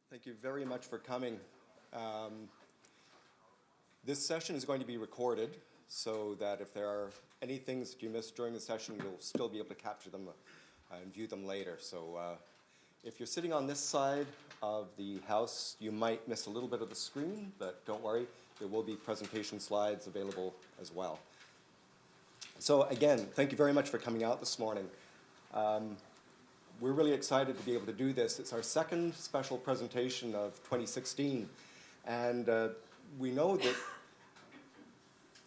Thank you very much for coming. This session is going to be recorded so that if there are any things that you missed during the session, you'll still be able to capture them and view them later. So if you're sitting on this side of the house, you might miss a little bit of the screen, but don't worry, there will be presentation slides available as well. So again, thank you very much for coming out this morning. We're really excited to be able to do this. It's our second special presentation of 2016, and we know that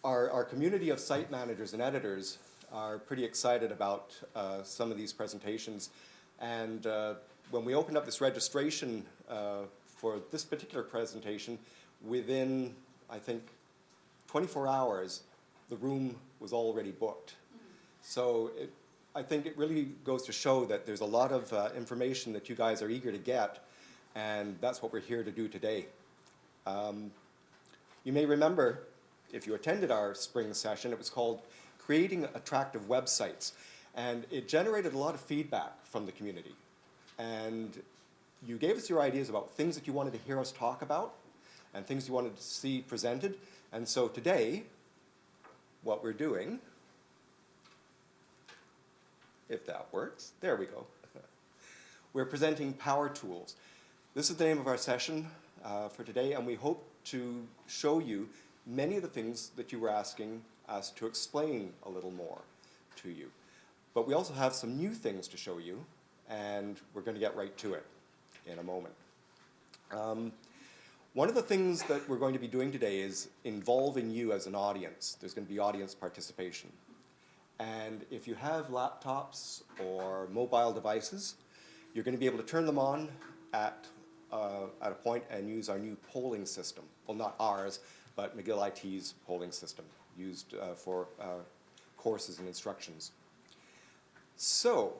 our community of site managers and editors are pretty excited about some of these presentations. And when we opened up this registration for this particular presentation, within, I think, 24 hours, the room was already booked. So I think it really goes to show that there's a lot of information that you guys are eager to get, and that's what we're here to do today. You may remember, if you attended our spring session, it was called Creating Attractive Websites, and it generated a lot of feedback from the community. And you gave us your ideas about things that you wanted to hear us talk about and things you wanted to see presented. And so today, what we're doing, if that works, there we go. We're presenting Power Tools. This is the name of our session for today, and we hope to show you many of the things that you were asking us to explain a little more to you. But we also have some new things to show you, and we're going to get right to it in a moment. One of the things that we're going to be doing today is involving you as an audience. There's going to be audience participation. And if you have laptops or mobile devices, you're going to be able to turn them on at a point and use our new polling system. Well, not ours, but McGill IT's polling system, used for courses and instructions. So,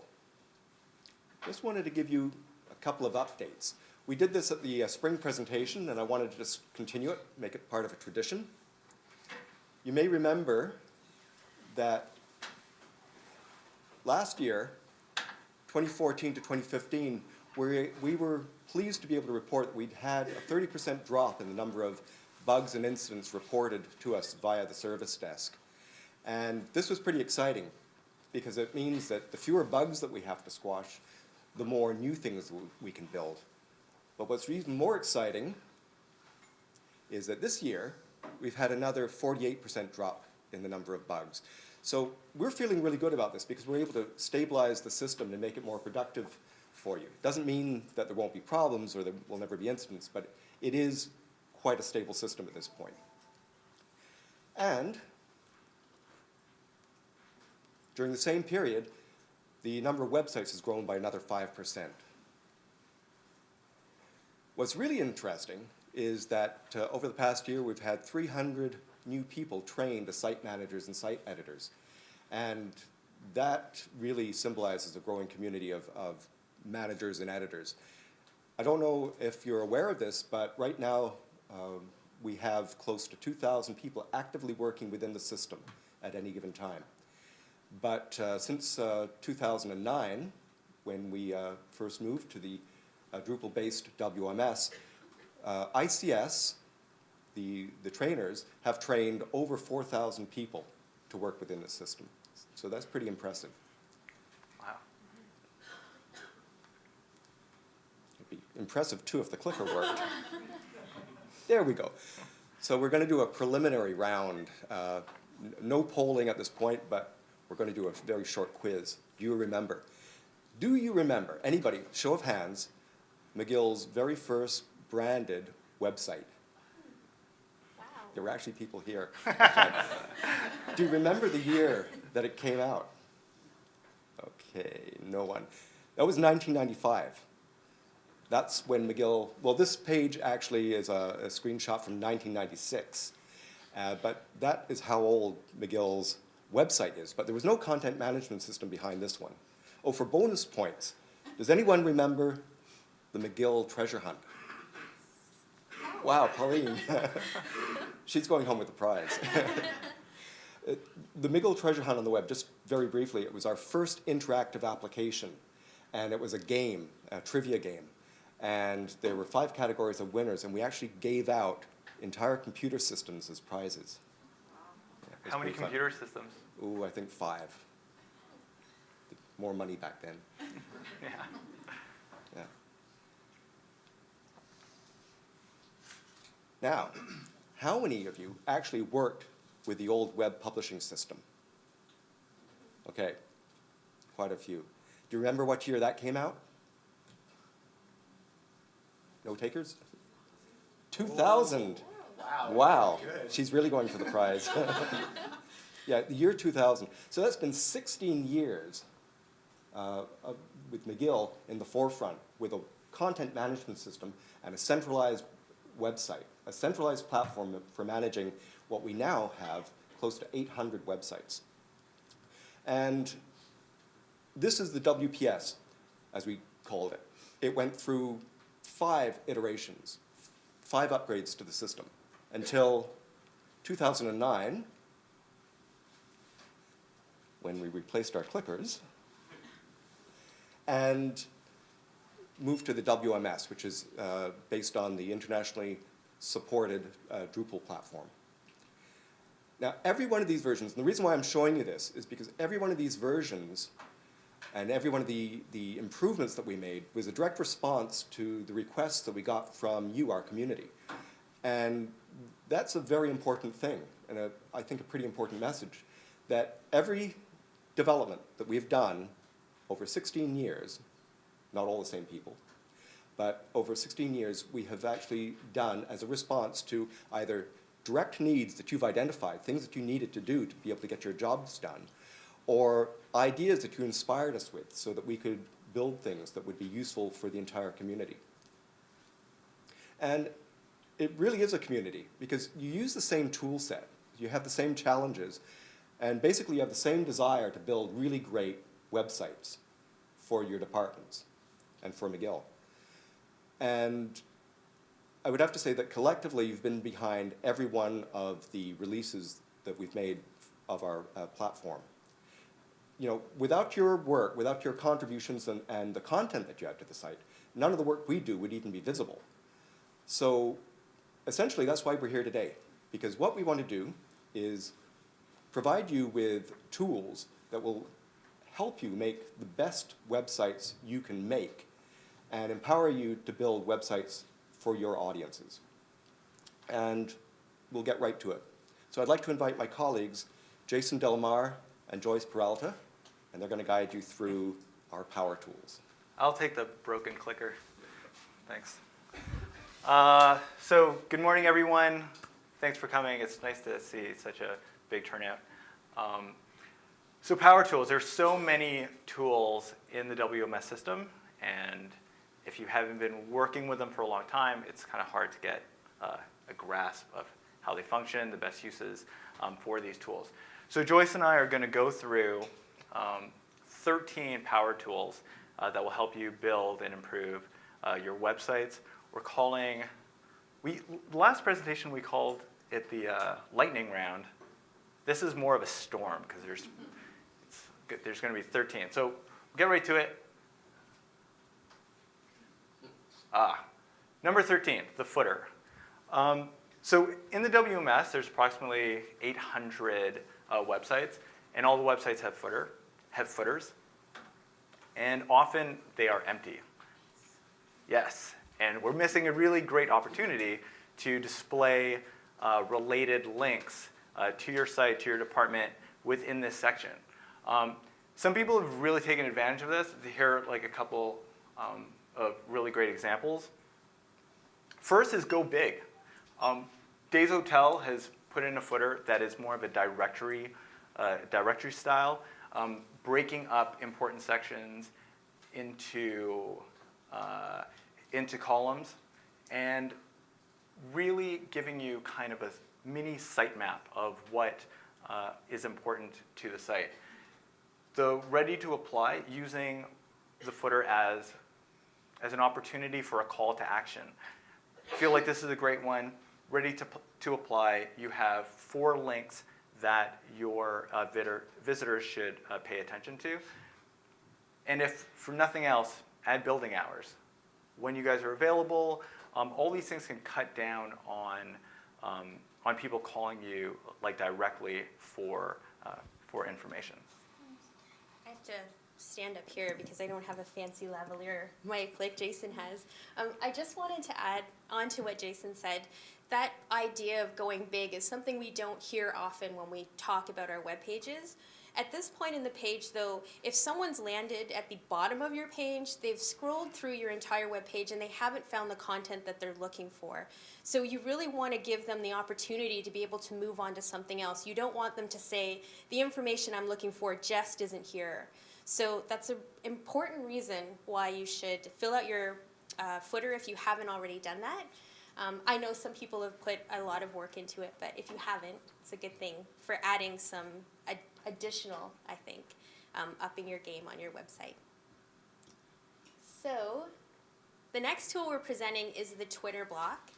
just wanted to give you a couple of updates. We did this at the spring presentation, and I wanted to just continue it, make it part of a tradition. You may remember that last year, 2014 to 2015, we were pleased to be able to report that we'd had a 30% drop in the number of bugs and incidents reported to us via the service desk. And this was pretty exciting because it means that the fewer bugs that we have to squash, the more new things we can build. But what's even more exciting is that this year, we've had another 48% drop in the number of bugs. So we're feeling really good about this because we're able to stabilize the system to make it more productive for you. It doesn't mean that there won't be problems or there will never be incidents, but it is quite a stable system at this point. And during the same period, the number of websites has grown by another 5%. What's really interesting is that over the past year, we've had 300 new people trained as site managers and site editors. And that really symbolizes a growing community of managers and editors. I don't know if you're aware of this, but right now we have close to 2,000 people actively working within the system at any given time. But since 2009, when we first moved to the Drupal-based WMS, ICS, the trainers, have trained over 4,000 people to work within the system. So that's pretty impressive. Wow. It'd be impressive, too, if the clicker worked. There we go. So we're going to do a preliminary round. No polling at this point, but we're going to do a very short quiz. Do you remember? Do you remember, anybody, show of hands, McGill's very first branded website? Wow. There were actually people here. Do you remember the year that it came out? Okay, no one. That was 1995. That's when McGill, well, this page actually is a screenshot from 1996. But that is how old McGill's website is. But there was no content management system behind this one. Oh, for bonus points, does anyone remember the McGill treasure hunt? Wow, Pauline. She's going home with the prize. The McGill treasure hunt on the web, just very briefly, it was our first interactive application. And it was a game, a trivia game. And there were 5 categories of winners, and we actually gave out entire computer systems as prizes. Yeah, it was How many pretty fun. computer systems? Ooh, I think 5. More money back then. Yeah. Yeah. Now, how many of you actually worked with the old web publishing system? Okay, quite a few. Do you remember what year that came out? No takers? 2000. Wow. She's really going for the prize. Yeah, the year 2000. So that's been 16 years with McGill in the forefront with a content management system and a centralized website, a centralized platform for managing what we now have close to 800 websites. And this is the WPS, as we called it. It went through 5 iterations, 5 upgrades to the system, until 2009, when we replaced our clickers, and moved to the WMS, which is based on the internationally supported Drupal platform. Now, every one of these versions, and the reason why I'm showing you this is because every one of these versions and every one of the improvements that we made was a direct response to the requests that we got from you, our community. And that's a very important thing, and I think a pretty important message, that every development that we've done over 16 years, not all the same people, but over 16 years, we have actually done as a response to either direct needs that you've identified, things that you needed to do to be able to get your jobs done, or ideas that you inspired us with so that we could build things that would be useful for the entire community. And it really is a community because you use the same tool set, you have the same challenges, and basically you have the same desire to build really great websites for your departments and for McGill. And I would have to say that collectively you've been behind every one of the releases that we've made of our platform. You know, without your work, without your contributions and the content that you add to the site, none of the work we do would even be visible. So essentially that's why we're here today, because what we want to do is provide you with tools that will help you make the best websites you can make and empower you to build websites for your audiences. And we'll get right to it. So I'd like to invite my colleagues, Jason Delamar and Joyce Peralta, and they're going to guide you through our power tools. I'll take the broken clicker. Thanks. So good morning, everyone. Thanks for coming. It's nice to see such a big turnout. So power tools, there's so many tools in the WMS system, and if you haven't been working with them for a long time, it's kind of hard to get a grasp of how they function, the best uses for these tools. So Joyce and I are going to go through 13 power tools that will help you build and improve your websites. We're calling, the last presentation we called it the lightning round. This is more of a storm because there's going to be 13. So we'll get right to it. Number 13, the footer. So in the WMS, there's approximately 800 websites, and all the websites have footers, and often they are empty. Yes, and we're missing a really great opportunity to display related links to your site, to your department within this section. Some people have really taken advantage of this. Here are like a couple of really great examples. First is go big. Days Hotel has put in a footer that is more of a directory style, breaking up important sections into columns and really giving you kind of a mini sitemap of what is important to the site. The ready to apply, using the footer as an opportunity for a call to action. I feel like this is a great one. Ready to apply, you have 4 links that your visitors should pay attention to. And if for nothing else, add building hours. when you guys are available. All these things can cut down on people calling you like directly for information. I have to stand up here because I don't have a fancy lavalier mic like Jason has. I just wanted to add on to what Jason said. That idea of going big is something we don't hear often when we talk about our web pages. At this point in the page, though, if someone's landed at the bottom of your page, they've scrolled through your entire web page and they haven't found the content that they're looking for. So you really want to give them the opportunity to be able to move on to something else. You don't want them to say, the information I'm looking for just isn't here. So that's an important reason why you should fill out your footer if you haven't already done that. I know some people have put a lot of work into it, but if you haven't, it's a good thing for adding some additional, I think, upping your game on your website. So the next tool we're presenting is the Twitter block.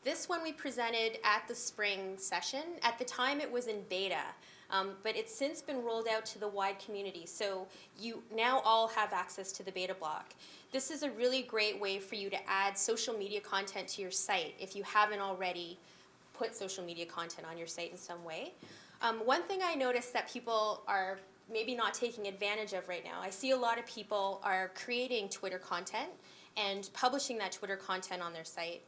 This one we presented at the spring session. At the time it was in beta, but it's since been rolled out to the wide community. So you now all have access to the beta block. This is a really great way for you to add social media content to your site if you haven't already put social media content on your site in some way. One thing I noticed that people are maybe not taking advantage of right now, I see a lot of people are creating Twitter content and publishing that Twitter content on their site.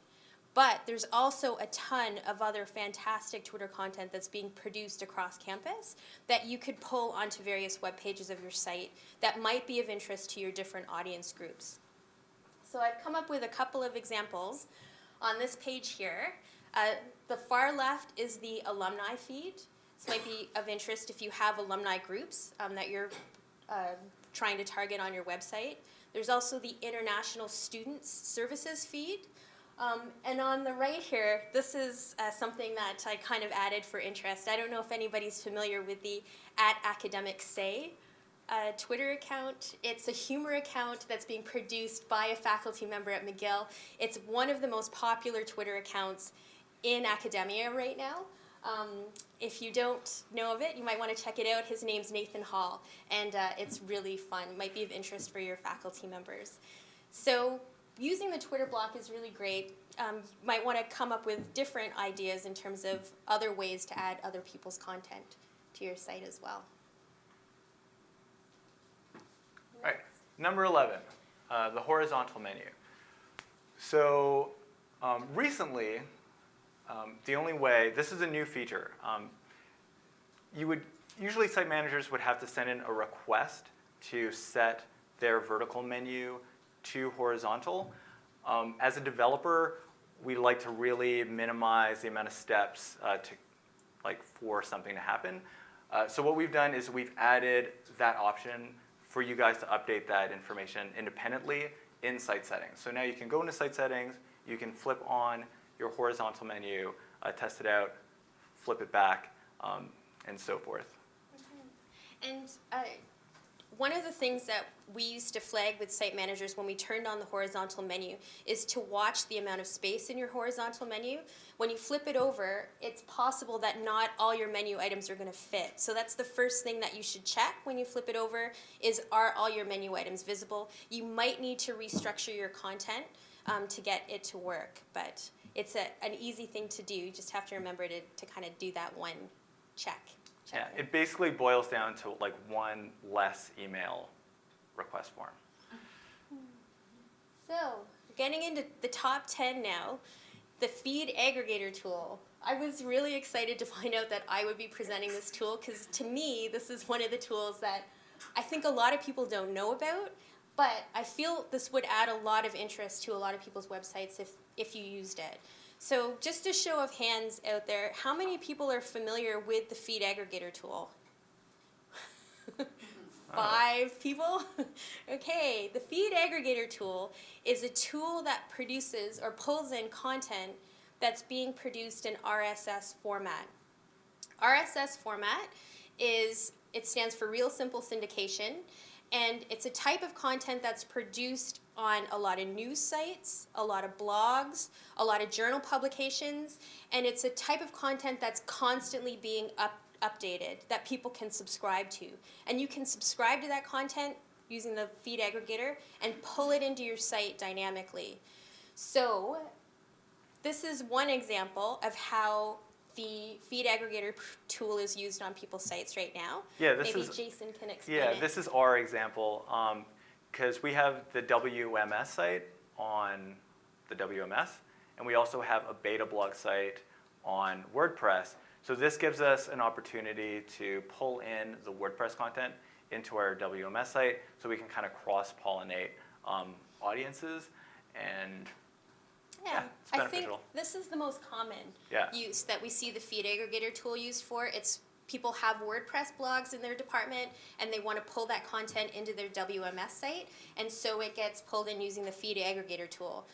But there's also a ton of other fantastic Twitter content that's being produced across campus that you could pull onto various web pages of your site that might be of interest to your different audience groups. So I've come up with a couple of examples on this page here. The far left is the alumni feed. This might be of interest if you have alumni groups that you're trying to target on your website. There's also the International Students Services feed. And on the right here, this is something that I kind of added for interest. I don't know if anybody's familiar with the @AcademicSay Twitter account. It's a humor account that's being produced by a faculty member at McGill. It's one of the most popular Twitter accounts in academia right now. If you don't know of it, you might want to check it out. His name's Nathan Hall, and it's really fun. Might be of interest for your faculty members. So using the Twitter block is really great. You might want to come up with different ideas in terms of other ways to add other people's content to your site as well. All right, number 11, the horizontal menu. So recently, the only way, this is a new feature. Usually site managers would have to send in a request to set their vertical menu to horizontal. As a developer, we like to really minimize the amount of steps for something to happen. So what we've done is we've added that option for you guys to update that information independently in site settings. So now you can go into site settings, you can flip on your horizontal menu, test it out, flip it back, and so forth. And one of the things that we used to flag with site managers when we turned on the horizontal menu is to watch the amount of space in your horizontal menu. When you flip it over, it's possible that not all your menu items are going to fit. So that's the first thing that you should check when you flip it over is, are all your menu items visible? You might need to restructure your content to get it to work, but it's an easy thing to do. You just have to remember to kind of do that one check. Yeah, it basically boils down to like one less email request form. So, getting into the top 10 now, the feed aggregator tool. I was really excited to find out that I would be presenting this tool because to me, this is one of the tools that I think a lot of people don't know about, but I feel this would add a lot of interest to a lot of people's websites if you used it. So just a show of hands out there, how many people are familiar with the feed aggregator tool? 5 people? Okay, the feed aggregator tool is a tool that produces or pulls in content that's being produced in RSS format. RSS format stands for Real Simple Syndication, and it's a type of content that's produced on a lot of news sites, a lot of blogs, a lot of journal publications, and it's a type of content that's constantly being updated that people can subscribe to. And you can subscribe to that content using the feed aggregator and pull it into your site dynamically. So this is one example of how the feed aggregator tool is used on people's sites right now. Yeah, Maybe Jason can explain yeah, it. this is our example because we have the WMS site on the WMS, and we also have a beta blog site on WordPress. So this gives us an opportunity to pull in the WordPress content into our WMS site so we can kind of cross-pollinate audiences, and yeah, it's I beneficial. think this is the most common Yeah. use that we see the feed aggregator tool used for. It's people have WordPress blogs in their department and they want to pull that content into their WMS site, and so it gets pulled in using the feed aggregator tool.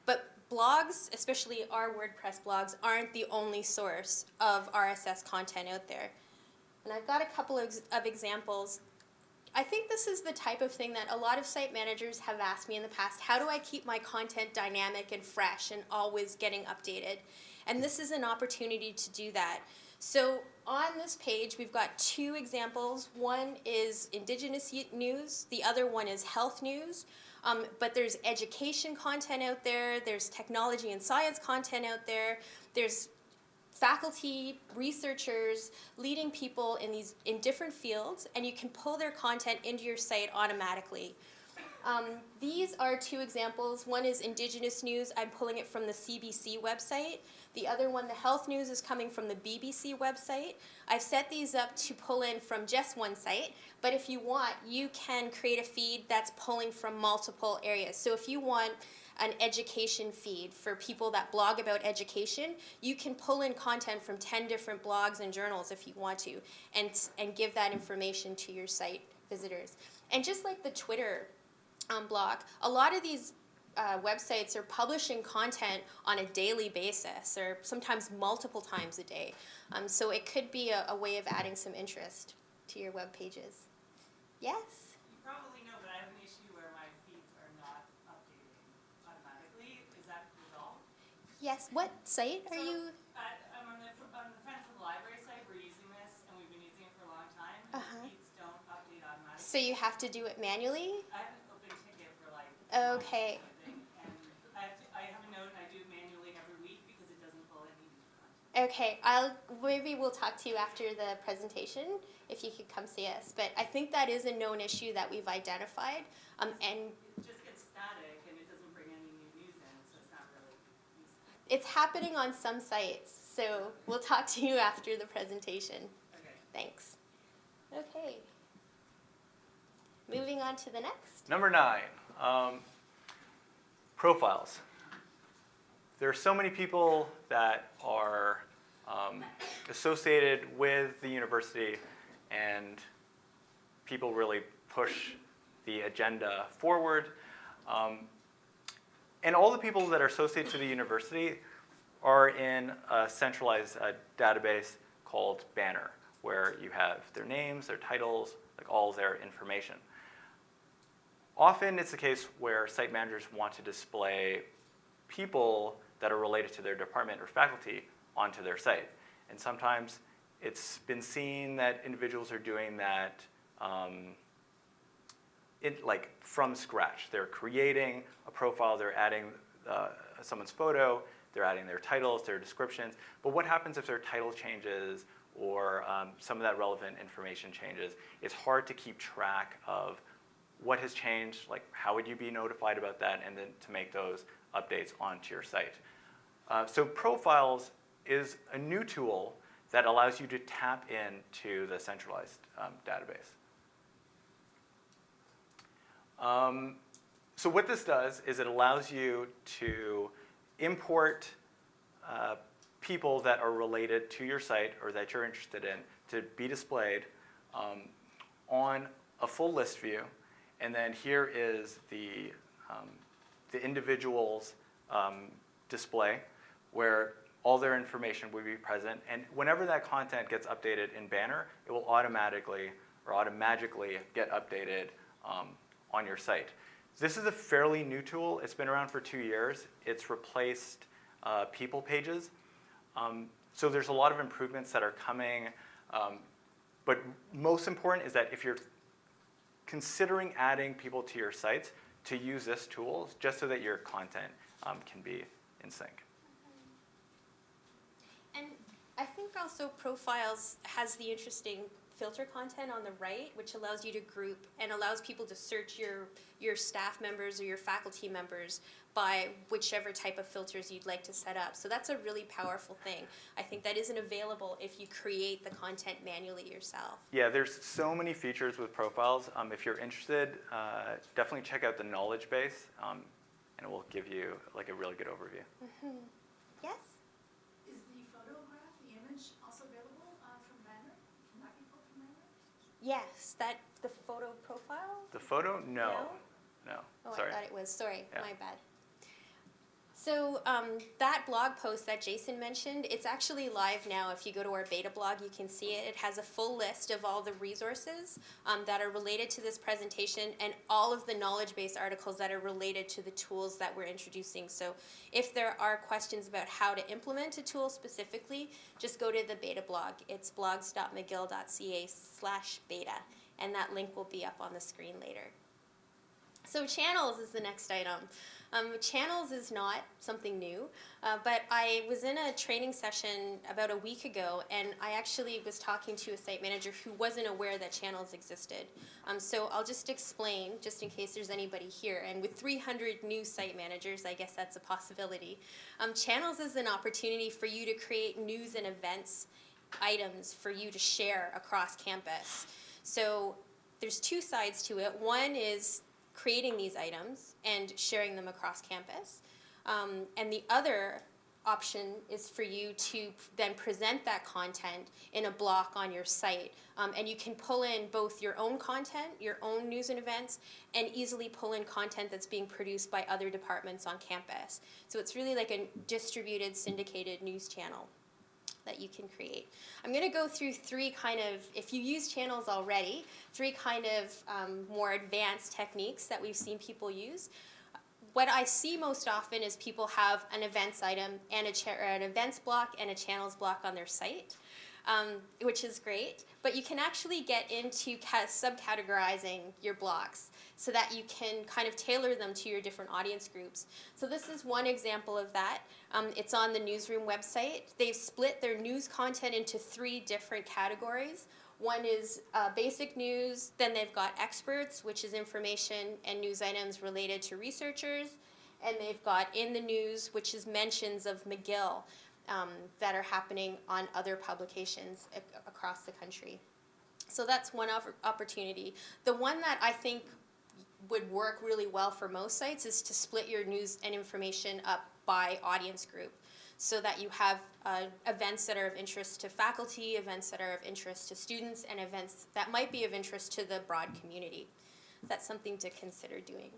But blogs, especially our WordPress blogs, aren't the only source of RSS content out there. And I've got a couple of examples. I think this is the type of thing that a lot of site managers have asked me in the past. How do I keep my content dynamic and fresh and always getting updated? And this is an opportunity to do that. So on this page, we've got two examples. One is Indigenous news. The other one is health news. But there's education content out there. There's technology and science content out there. There's faculty, researchers, leading people in different fields, and you can pull their content into your site automatically. These are two examples. One is Indigenous news. I'm pulling it from the CBC website. The other one, the health news, is coming from the BBC website. I've set these up to pull in from just one site, but if you want, you can create a feed that's pulling from multiple areas. So if you want an education feed for people that blog about education, you can pull in content from 10 different blogs and journals if you want to, and give that information to your site visitors. And just like the Twitter blog, a lot of these websites are publishing content on a daily basis or sometimes multiple times a day. So it could be a way of adding some interest to your web pages. Yes? You probably know, but I have an issue where my feeds are not updating automatically. Is that resolved? Yes. What site are you? I'm on the Friends of the Library site. We're using this, and we've been using it for a long time, and the feeds don't update automatically. So you have to do it manually? I have an open ticket for like Okay. something, and I have a note, and I do it manually every week because it doesn't pull any new content. Okay, maybe we'll talk to you after the presentation if you could come see us. But I think that is a known issue that we've identified. And It just gets static, and it doesn't bring any new news in, so it's not really useful. it's happening on some sites. So we'll talk to you after the presentation. Okay. Thanks. Okay. Moving on to the next. Number 9, profiles. There are so many people that are associated with the university, and people really push the agenda forward. And all the people that are associated to the university are in a centralized database called Banner, where you have their names, their titles, like all their information. Often it's the case where site managers want to display people that are related to their department or faculty onto their site. And sometimes it's been seen that individuals are doing that like from scratch. They're creating a profile, they're adding someone's photo, they're adding their titles, their descriptions. But what happens if their title changes or some of that relevant information changes? It's hard to keep track of what has changed, like how would you be notified about that, and then to make those updates onto your site. So profiles is a new tool that allows you to tap into the centralized database. So what this does is it allows you to import people that are related to your site or that you're interested in to be displayed on a full list view. And then here is the individual's display where all their information will be present. And whenever that content gets updated in Banner, it will automatically get updated on your site. This is a fairly new tool. It's been around for 2 years. It's replaced people pages. So there's a lot of improvements that are coming. But most important is that if you're considering adding people to your sites to use this tool just so that your content can be in sync. And I think also Profiles has the interesting filter content on the right, which allows you to group and allows people to search your staff members or your faculty members by whichever type of filters you'd like to set up. So that's a really powerful thing. I think that isn't available if you create the content manually yourself. Yeah, there's so many features with profiles. If you're interested, definitely check out the knowledge base, and it will give you like a really good overview. Mm-hmm. Yes? Is the photograph, the image, also available from Banner? Can that be pulled from Banner? Yes, the photo profile? The photo? No. No. Oh, Sorry. I thought it was. Sorry, Yeah. my bad. So that blog post that Jason mentioned, it's actually live now. If you go to our beta blog, you can see it. It has a full list of all the resources that are related to this presentation and all of the knowledge base articles that are related to the tools that we're introducing. So if there are questions about how to implement a tool specifically, just go to the beta blog. It's blogs.mcgill.ca/beta, and that link will be up on the screen later. So channels is the next item. Channels is not something new, but I was in a training session about a week ago, and I actually was talking to a site manager who wasn't aware that channels existed. So I'll just explain, just in case there's anybody here. And with 300 new site managers, I guess that's a possibility. Channels is an opportunity for you to create news and events items for you to share across campus. So there's two sides to it. One is creating these items and sharing them across campus. And the other option is for you to then present that content in a block on your site. And you can pull in both your own content, your own news and events, and easily pull in content that's being produced by other departments on campus. So it's really like a distributed, syndicated news channel that you can create. I'm going to go through three kind of, if you use channels already, three kind of more advanced techniques that we've seen people use. What I see most often is people have an events item and an events block and a channels block on their site, which is great. But you can actually get into subcategorizing your blocks so that you can kind of tailor them to your different audience groups. So this is one example of that. It's on the newsroom website. They've split their news content into three different categories. One is basic news, then they've got experts, which is information and news items related to researchers, and they've got in the news, which is mentions of McGill that are happening on other publications across the country. So that's one opportunity. The one that I think would work really well for most sites is to split your news and information up by audience group, so that you have events that are of interest to faculty, events that are of interest to students, and events that might be of interest to the broad community. That's something to consider doing.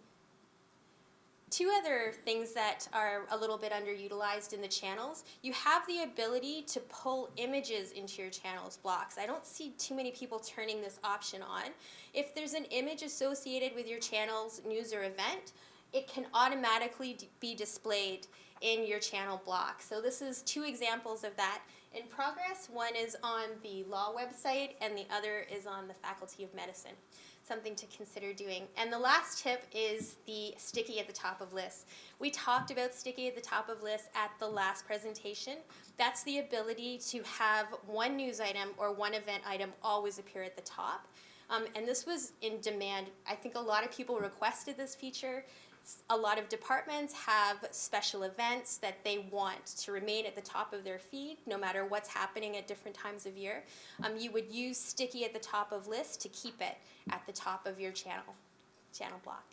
Two other things that are a little bit underutilized in the channels. You have the ability to pull images into your channels blocks. I don't see too many people turning this option on. If there's an image associated with your channel's news or event, it can automatically be displayed in your channel block. So this is two examples of that in progress. One is on the law website and the other is on the Faculty of Medicine. Something to consider doing. And the last tip is the sticky at the top of lists. We talked about sticky at the top of lists at the last presentation. That's the ability to have one news item or one event item always appear at the top. And this was in demand. I think a lot of people requested this feature. A lot of departments have special events that they want to remain at the top of their feed, no matter what's happening at different times of year. You would use sticky at the top of list to keep it at the top of your channel block.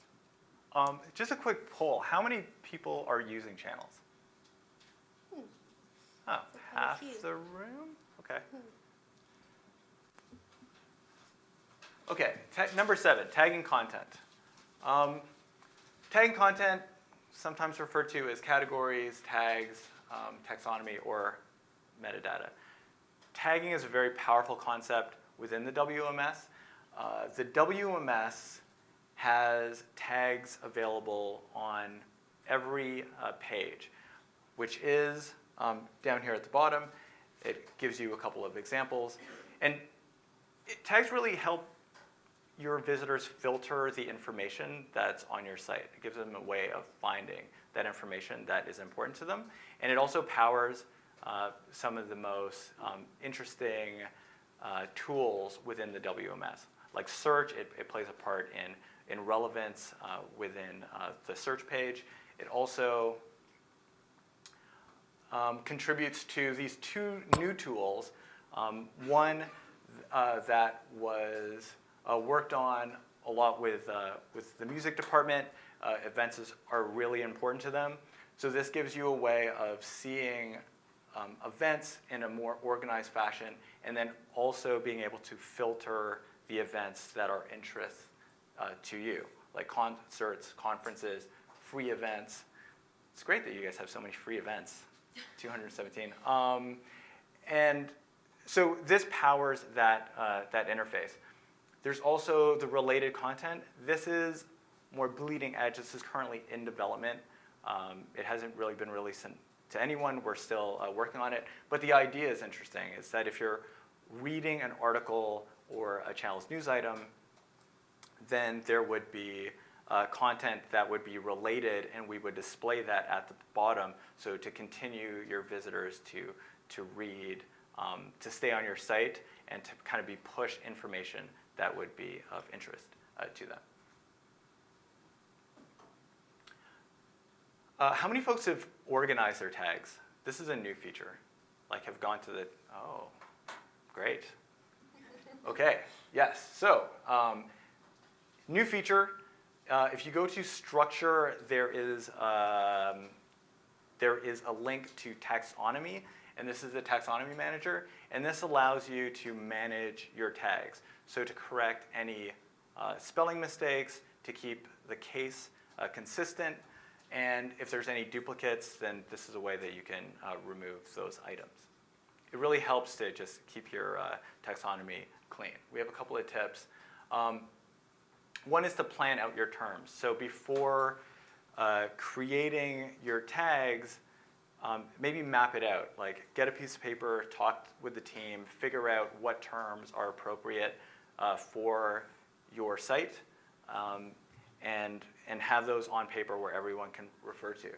Just a quick poll. How many people are using channels? Oh, half the room? Okay. Okay, number 7, tagging content. Tagging content, sometimes referred to as categories, tags, taxonomy, or metadata. Tagging is a very powerful concept within the WMS. The WMS has tags available on every page, which is down here at the bottom. It gives you a couple of examples. And tags really help your visitors filter the information that's on your site. It gives them a way of finding that information that is important to them. And it also powers some of the most interesting tools within the WMS. Like search, it plays a part in relevance within the search page. It also contributes to these two new tools. One that was worked on a lot with the music department. Events are really important to them. So this gives you a way of seeing events in a more organized fashion, and then also being able to filter the events that are interest to you, like concerts, conferences, free events. It's great that you guys have so many free events, 217. And so this powers that interface. There's also the related content. This is more bleeding edge. This is currently in development. It hasn't really been released to anyone. We're still working on it. But the idea is interesting, is that if you're reading an article or a channel's news item, then there would be content that would be related, and we would display that at the bottom, so to continue your visitors to read, to stay on your site, and to kind of be push information that would be of interest to them. How many folks have organized their tags? This is a new feature. Like, have gone to the, oh, great. Okay, yes. So, new feature. If you go to structure, there is a link to taxonomy, and this is the taxonomy manager, and this allows you to manage your tags. So to correct any spelling mistakes, to keep the case consistent, and if there's any duplicates, then this is a way that you can remove those items. It really helps to just keep your taxonomy clean. We have a couple of tips. One is to plan out your terms. So before creating your tags, maybe map it out. Like, get a piece of paper, talk with the team, figure out what terms are appropriate for your site, and have those on paper where everyone can refer to.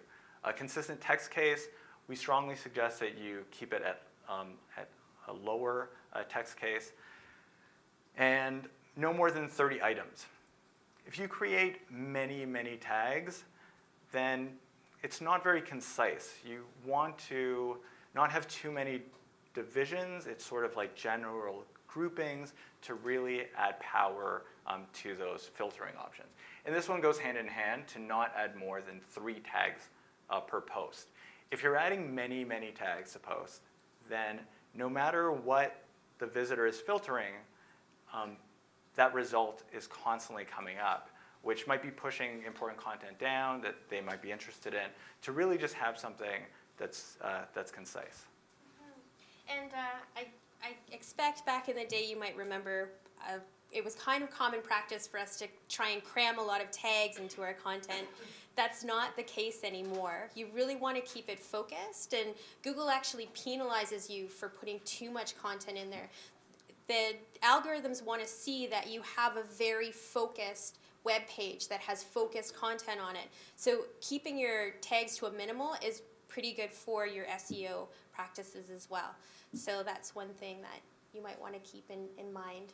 A consistent text case, we strongly suggest that you keep it at a lower text case, and no more than 30 items. If you create many, many tags, then it's not very concise. You want to not have too many divisions. It's sort of like general groupings to really add power to those filtering options. And this one goes hand in hand to not add more than 3 tags per post. If you're adding many, many tags to post, then no matter what the visitor is filtering, that result is constantly coming up, which might be pushing important content down that they might be interested in, to really just have something that's concise. And I expect back in the day you might remember it was kind of common practice for us to try and cram a lot of tags into our content. That's not the case anymore. You really want to keep it focused, and Google actually penalizes you for putting too much content in there. The algorithms want to see that you have a very focused web page that has focused content on it. So keeping your tags to a minimal is pretty good for your SEO practices as well. So that's one thing that you might want to keep in mind.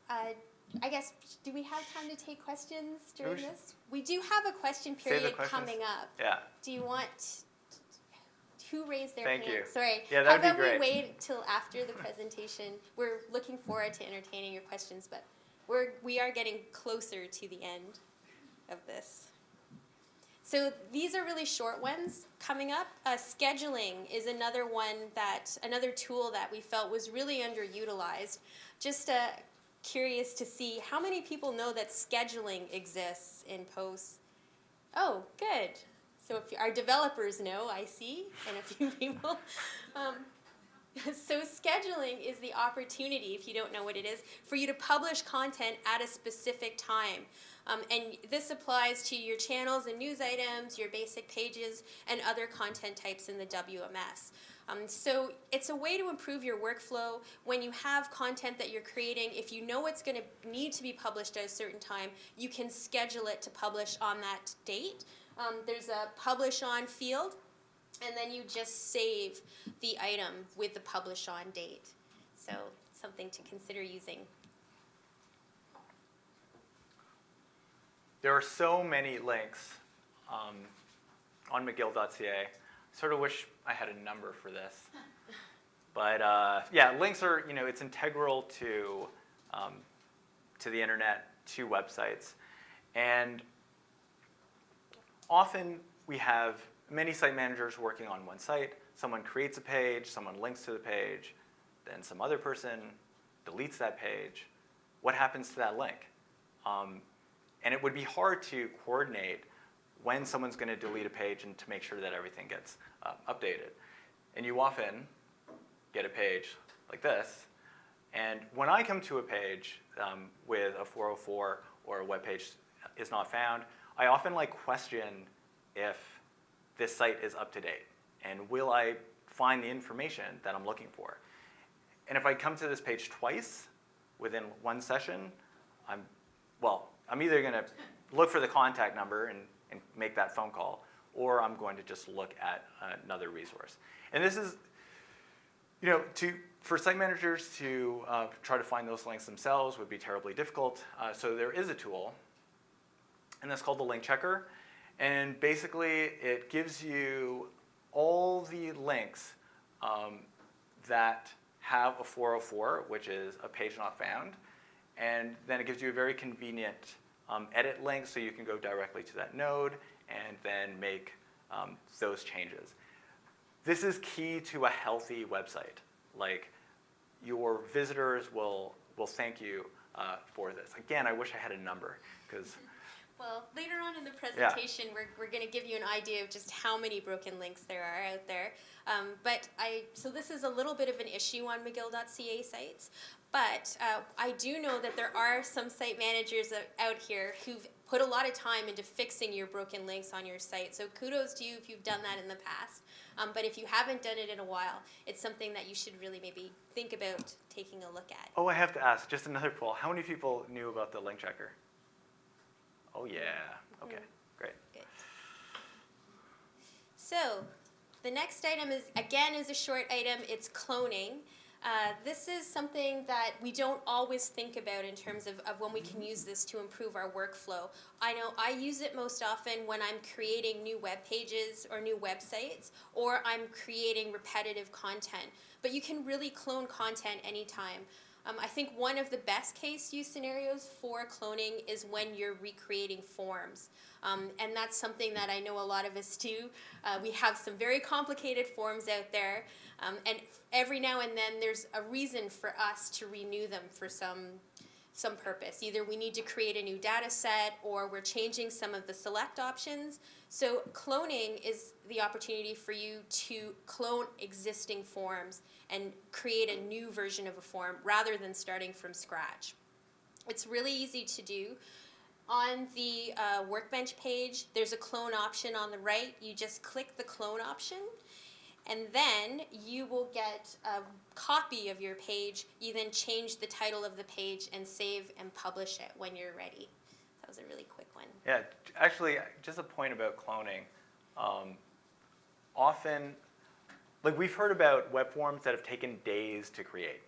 I guess, do we have time to take questions during this? We do have a question period coming up. Yeah. Do you want, who raised their Thank hand? you. Sorry. Yeah, that would be How about great. we wait till after the presentation? We're looking forward to entertaining your questions, but we are getting closer to the end of this. So these are really short ones coming up. Scheduling is another tool that we felt was really underutilized. Just curious to see how many people know that scheduling exists in posts. Oh, good. So if our developers know, I see, and a few people. So scheduling is the opportunity, if you don't know what it is, for you to publish content at a specific time. And this applies to your channels and news items, your basic pages, and other content types in the WMS. So it's a way to improve your workflow when you have content that you're creating. If you know it's going to need to be published at a certain time, you can schedule it to publish on that date. There's a publish on field, and then you just save the item with the publish on date. So something to consider using. There are so many links on McGill.ca. Sort of wish I had a number for this. But yeah, links are, it's integral to the internet, to websites. And often we have many site managers working on one site. Someone creates a page, someone links to the page, then some other person deletes that page. What happens to that link? And it would be hard to coordinate when someone's going to delete a page and to make sure that everything gets updated. And you often get a page like this. And when I come to a page with a 404 or a web page is not found, I often question if this site is up to date. And will I find the information that I'm looking for? And if I come to this page twice within one session, I'm either going to look for the contact number and make that phone call, or I'm going to just look at another resource. And this is, for site managers to try to find those links themselves would be terribly difficult. So there is a tool, and that's called the link checker. And basically, it gives you all the links that have a 404, which is a page not found. And then it gives you a very convenient edit link, so you can go directly to that node and then make those changes. This is key to a healthy website. Your visitors will thank you for this. Again, I wish I had a number, because Well, later on in the presentation, we're going to give you an idea of just how many broken links there are out there. So this is a little bit of an issue on McGill.ca sites, but I do know that there are some site managers out here who've put a lot of time into fixing your broken links on your site. So kudos to you if you've done that in the past. But if you haven't done it in a while, it's something that you should really maybe think about taking a look at. oh, I have to ask, just another poll. How many people knew about the link checker? Oh, yeah. Okay, great. Good. So the next item is a short item. It's cloning. This is something that we don't always think about in terms of when we can use this to improve our workflow. I know I use it most often when I'm creating new web pages or new websites, or I'm creating repetitive content. But you can really clone content anytime. I think one of the best case use scenarios for cloning is when you're recreating forms. And that's something that I know a lot of us do. We have some very complicated forms out there. And every now and then there's a reason for us to renew them for some purpose. Either we need to create a new data set, or we're changing some of the select options. So cloning is the opportunity for you to clone existing forms and create a new version of a form rather than starting from scratch. It's really easy to do. On the Workbench page, there's a clone option on the right. You just click the clone option, and then you will get a copy of your page. You then change the title of the page and save and publish it when you're ready. That was a really quick one. Yeah, actually, just a point about cloning. Often, we've heard about web forms that have taken days to create.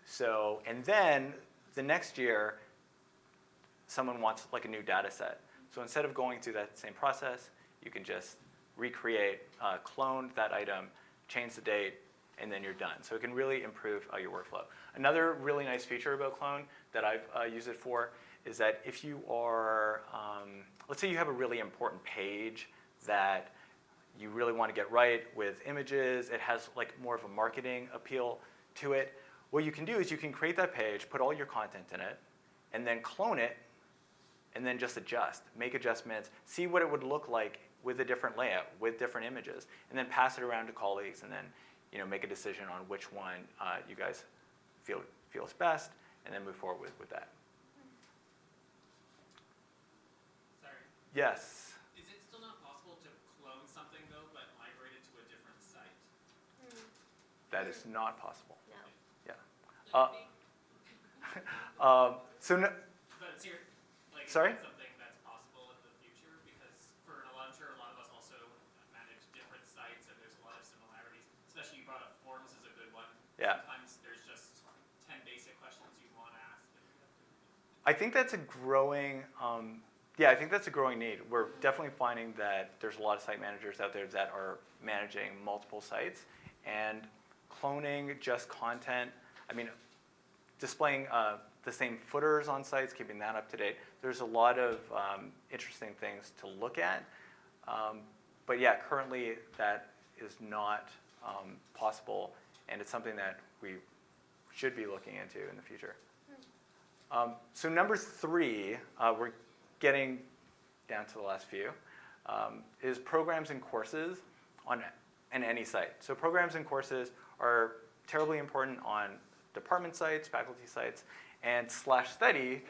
So, and then the next year, someone wants a new data set. So instead of going through that same process, you can just recreate, clone that item, change the date, and then you're done. So it can really improve your workflow. Another really nice feature about Clone that I've used it for is that if you are, let's say you have a really important page that you really want to get right with images, it has more of a marketing appeal to it, what you can do is you can create that page, put all your content in it, and then clone it, and then just adjust, make adjustments, see what it would look like with a different layout, with different images, and then pass it around to colleagues, and then make a decision on which one you guys feels best, and then move forward with that. Sorry. Yes. Is it still not possible to clone something though, but migrate it to a different site? That is not possible. No. Yeah. Could it be? So no, But it's here, like, Sorry? is that something that's possible in the future? Because I'm sure a lot of us also manage different sites, and there's a lot of similarities. Especially you brought up forms is a good one. Yeah. Sometimes there's just 10 basic questions you want to ask. And you have to I think that's a growing, I think that's a growing need. We're definitely finding that there's a lot of site managers out there that are managing multiple sites, and cloning just content, displaying the same footers on sites, keeping that up to date. There's a lot of interesting things to look at. But yeah, currently that is not possible, and it's something that we should be looking into in the future. So number 3, we're getting down to the last few, is programs and courses on any site. So programs and courses are terribly important on department sites, faculty sites, and /study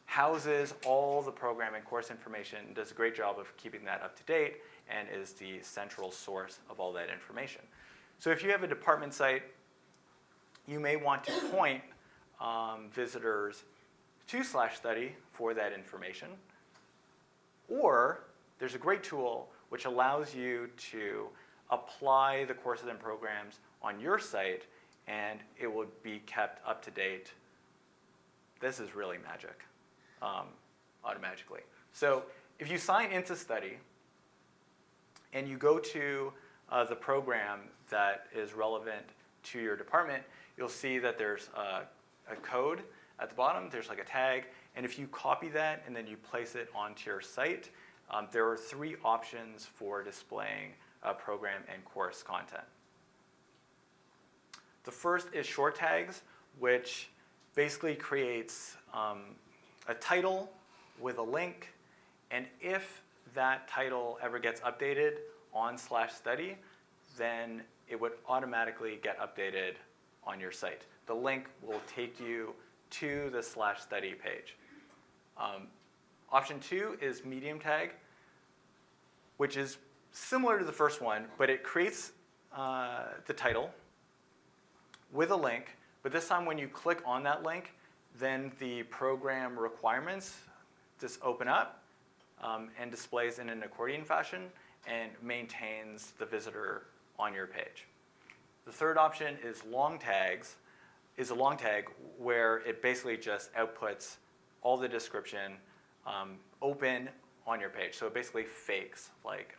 houses all the program and course information, does a great job of keeping that up to date, and is the central source of all that information. So if you have a department site, you may want to point visitors to /study for that information. Or there's a great tool which allows you to apply the courses and programs on your site, and it will be kept up to date. This is really magic, automatically. So if you sign into Study and you go to the program that is relevant to your department, you'll see that there's a code at the bottom. There's like a tag, and if you copy that and then you place it onto your site, there are 3 options for displaying program and course content. The first is short tags, which basically creates a title with a link, and if that title ever gets updated on /study, then it would automatically get updated on your site. The link will take you to the /study page. Option 2 is medium tag, which is similar to the first one, but it creates the title with a link, but this time when you click on that link, then the program requirements just open up and displays in an accordion fashion and maintains the visitor on your page. The third option is a long tag where it basically just outputs all the description open on your page. So it basically fakes like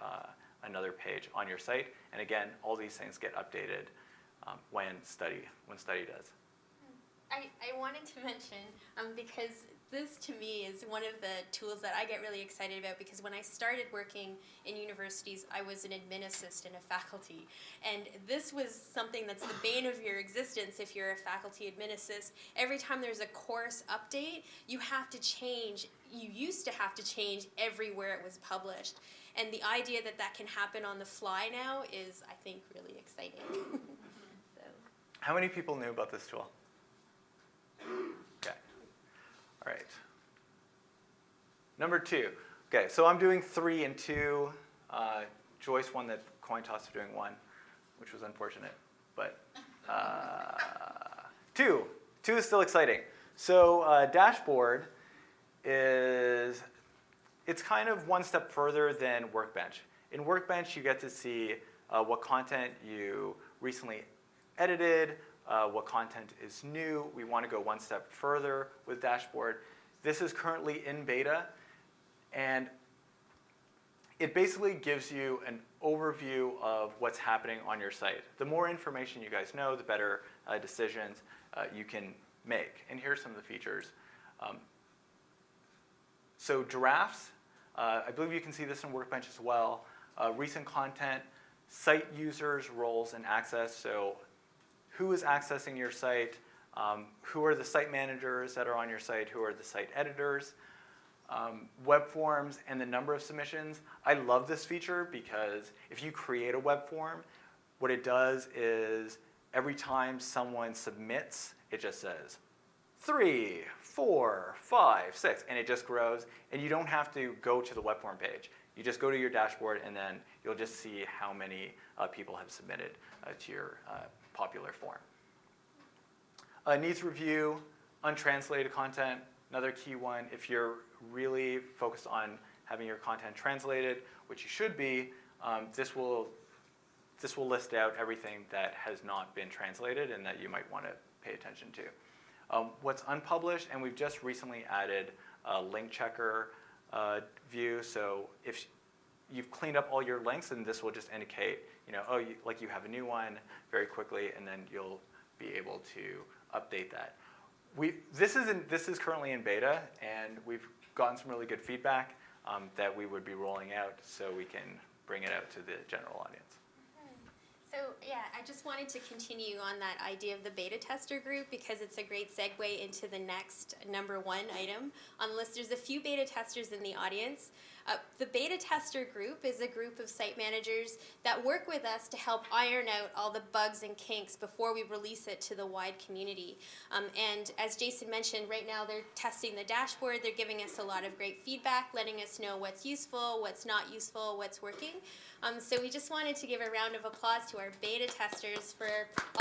another page on your site. And again, all these things get updated when study does. I wanted to mention, because this to me is one of the tools that I get really excited about, because when I started working in universities, I was an admin assistant, a faculty. And this was something that's the bane of your existence if you're a faculty admin assist. Every time there's a course update, you used to have to change everywhere it was published. And the idea that that can happen on the fly now is, I think, really exciting. So. How many people knew about this tool? Okay. All right. Number 2. Okay, so I'm doing 3 and 2. Joyce won the coin toss of doing 1, which was unfortunate. But 2 is still exciting. So dashboard it's kind of one step further than Workbench. In Workbench, you get to see what content you recently edited, what content is new. We want to go one step further with Dashboard. This is currently in beta, and it basically gives you an overview of what's happening on your site. The more information you guys know, the better decisions you can make. And here are some of the features. So drafts, I believe you can see this in Workbench as well. Recent content, site users, roles, and access. So who is accessing your site? Who are the site managers that are on your site? Who are the site editors? Web forms and the number of submissions. I love this feature because if you create a web form, what it does is every time someone submits, it just says 3, 4, 5, 6, and it just grows. And you don't have to go to the web form page. You just go to your dashboard, and then you'll just see how many people have submitted to your popular form. Needs review, untranslated content, another key one. If you're really focused on having your content translated, which you should be, this will list out everything that has not been translated and that you might want to pay attention to. What's unpublished, and we've just recently added a link checker view. So if you've cleaned up all your links, then this will just indicate, like you have a new one very quickly, and then you'll be able to update that. This is currently in beta, and we've gotten some really good feedback that we would be rolling out so we can bring it out to the general audience. So yeah, I just wanted to continue on that idea of the beta tester group because it's a great segue into the next number 1 item on the list. There's a few beta testers in the audience. The beta tester group is a group of site managers that work with us to help iron out all the bugs and kinks before we release it to the wide community. And as Jason mentioned, right now they're testing the dashboard. They're giving us a lot of great feedback, letting us know what's useful, what's not useful, what's working. So we just wanted to give a round of applause to our beta testers for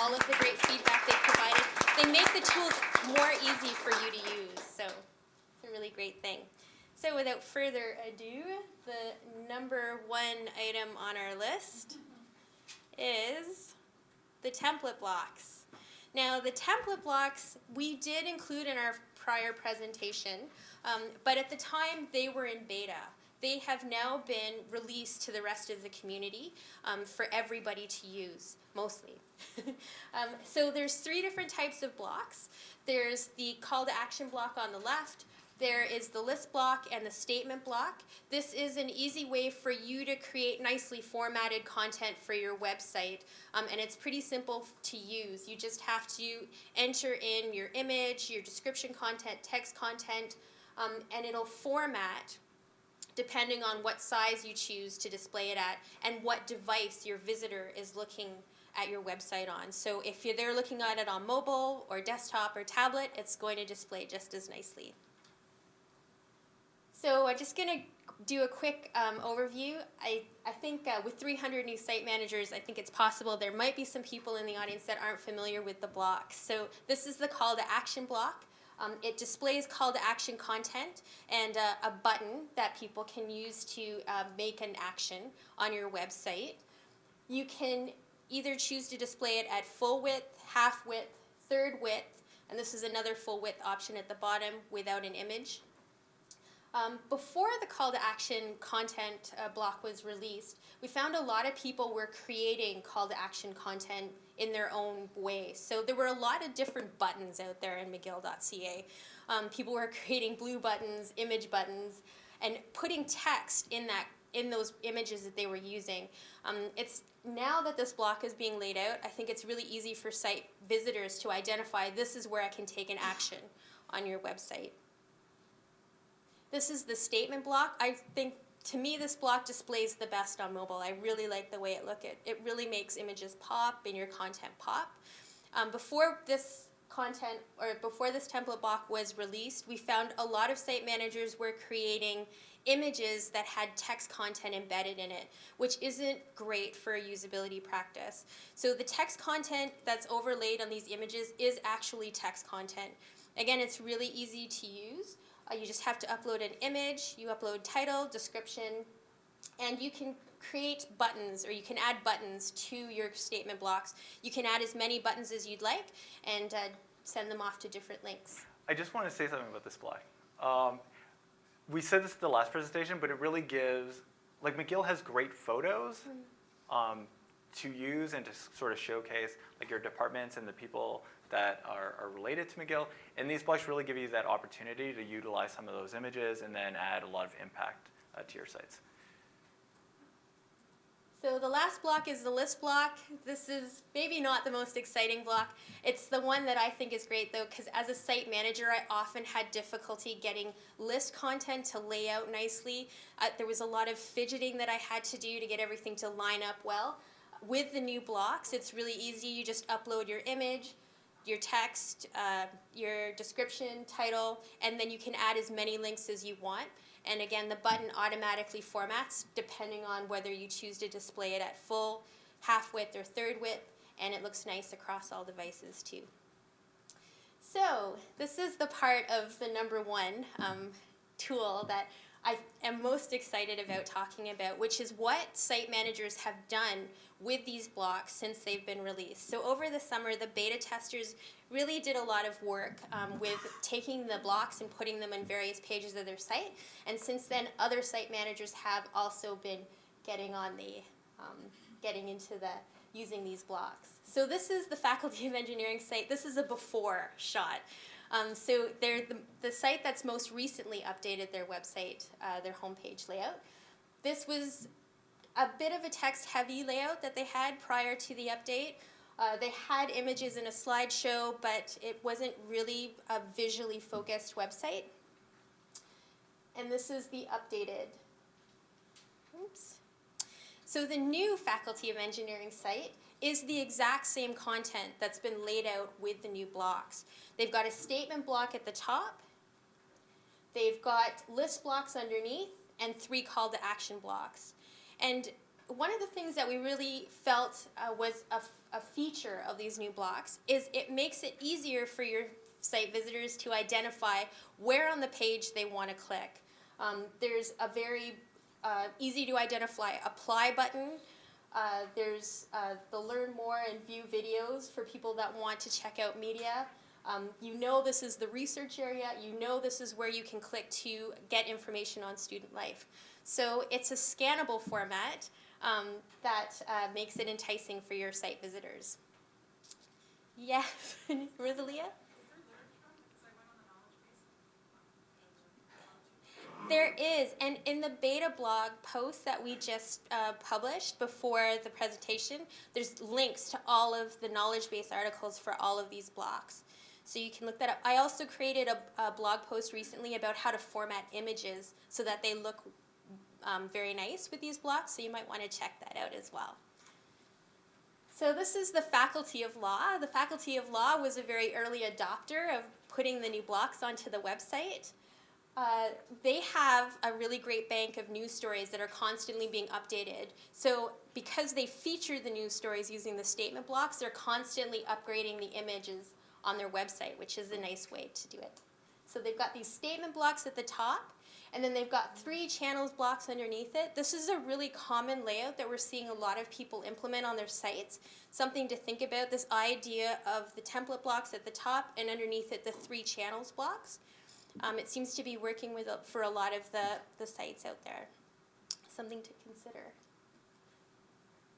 all of the great feedback they provided. They make the tools more easy for you to use, so it's a really great thing. So without further ado, the number 1 item on our list is the template blocks. Now the template blocks we did include in our prior presentation, but at the time they were in beta. They have now been released to the rest of the community for everybody to use, mostly. So there's 3 different types of blocks. There's the call to action block on the left. There is the list block and the statement block. This is an easy way for you to create nicely formatted content for your website, and it's pretty simple to use. You just have to enter in your image, your description content, text content, and it'll format depending on what size you choose to display it at and what device your visitor is looking at your website on. So if they're looking at it on mobile or desktop or tablet, it's going to display just as nicely. So I'm just going to do a quick overview. I think with 300 new site managers, I think it's possible there might be some people in the audience that aren't familiar with the blocks. So this is the call to action block. It displays call to action content and a button that people can use to make an action on your website. You can either choose to display it at full width, half width, third width, and this is another full width option at the bottom without an image. Before the call to action content block was released, we found a lot of people were creating call to action content in their own way. So there were a lot of different buttons out there in McGill.ca. People were creating blue buttons, image buttons, and putting text in those images that they were using. It's now that this block is being laid out, I think it's really easy for site visitors to identify this is where I can take an action on your website. This is the statement block. I think, to me, this block displays the best on mobile. I really like the way it looks. It really makes images pop and your content pop. Before this template block was released, we found a lot of site managers were creating images that had text content embedded in it, which isn't great for a usability practice. So the text content that's overlaid on these images is actually text content. Again, it's really easy to use. You just have to upload an image, you upload title, description, and you can create buttons, or you can add buttons to your statement blocks. You can add as many buttons as you'd like and send them off to different links. I just want to say something about this block. We said this at the last presentation, but it really gives, like McGill has great photos to use and to sort of showcase like your departments and the people that are related to McGill. And these blocks really give you that opportunity to utilize some of those images and then add a lot of impact to your sites. So the last block is the list block. This is maybe not the most exciting block. It's the one that I think is great though, because as a site manager, I often had difficulty getting list content to lay out nicely. There was a lot of fidgeting that I had to do to get everything to line up well. with the new blocks, it's really easy. You just upload your image, your text, your description, title, and then you can add as many links as you want. And again, the button automatically formats depending on whether you choose to display it at full, half width, or third width, and it looks nice across all devices too. So this is the part of the number one tool that I am most excited about talking about, which is what site managers have done with these blocks since they've been released. So over the summer, the beta testers really did a lot of work with taking the blocks and putting them in various pages of their site. And since then, other site managers have also been getting on the, getting into the using these blocks. So this is the Faculty of Engineering site. This is a before shot. So they're the site that's most recently updated their website, their homepage layout. This was a bit of a text-heavy layout that they had prior to the update. They had images in a slideshow, but it wasn't really a visually focused website. And this is the updated. Oops. So the new Faculty of Engineering site is the exact same content that's been laid out with the new blocks. They've got a statement block at the top, they've got list blocks underneath, and 3 call to action blocks. And one of the things that we really felt was a feature of these new blocks is it makes it easier for your site visitors to identify where on the page they want to click. There's a very easy to identify apply button. There's the learn more and view videos for people that want to check out media. You know this is the research area. You know this is where you can click to get information on student life. So it's a scannable format that makes it enticing for your site visitors. Yes, Rosalia? There is, and in the beta blog post that we just published before the presentation, there's links to all of the knowledge base articles for all of these blocks. So you can look that up. I also created a blog post recently about how to format images so that they look very nice with these blocks, so you might want to check that out as well. So this is the Faculty of Law. The Faculty of Law was a very early adopter of putting the new blocks onto the website. They have a really great bank of news stories that are constantly being updated. So because they feature the news stories using the statement blocks, they're constantly upgrading the images on their website, which is a nice way to do it. So they've got these statement blocks at the top, and then they've got 3 channels blocks underneath it. This is a really common layout that we're seeing a lot of people implement on their sites. Something to think about, this idea of the template blocks at the top, and underneath it the 3 channels blocks. It seems to be working for a lot of the sites out there. Something to consider.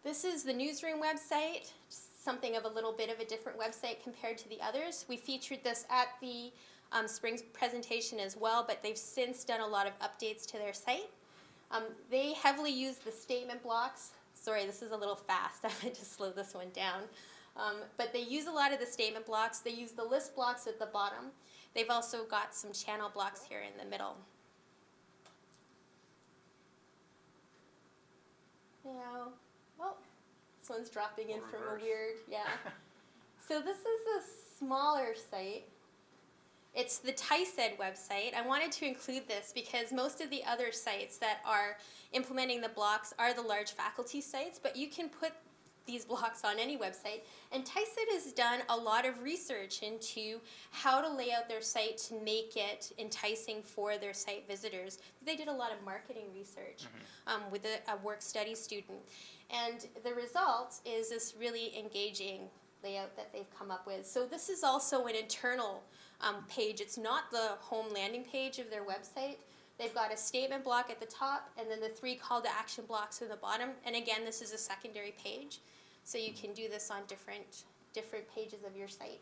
This is the newsroom website, something of a little bit of a different website compared to the others. We featured this at the spring presentation as well, but they've since done a lot of updates to their site. They heavily use the statement blocks. Sorry, this is a little fast. I meant to slow this one down. But they use a lot of the statement blocks. They use the list blocks at the bottom. They've also got some channel blocks here in the middle. Now, oh, this one's dropping in from a weird, yeah. So this is a smaller site. It's the TICED website. I wanted to include this because most of the other sites that are implementing the blocks are the large faculty sites, but you can put these blocks on any website. And TICED has done a lot of research into how to lay out their site to make it enticing for their site visitors. They did a lot of marketing research with a work study student. And the result is this really engaging layout that they've come up with. So this is also an internal page. It's not the home landing page of their website. They've got a statement block at the top and then the 3 call to action blocks at the bottom. And again, this is a secondary page. So you can do this on different pages of your site.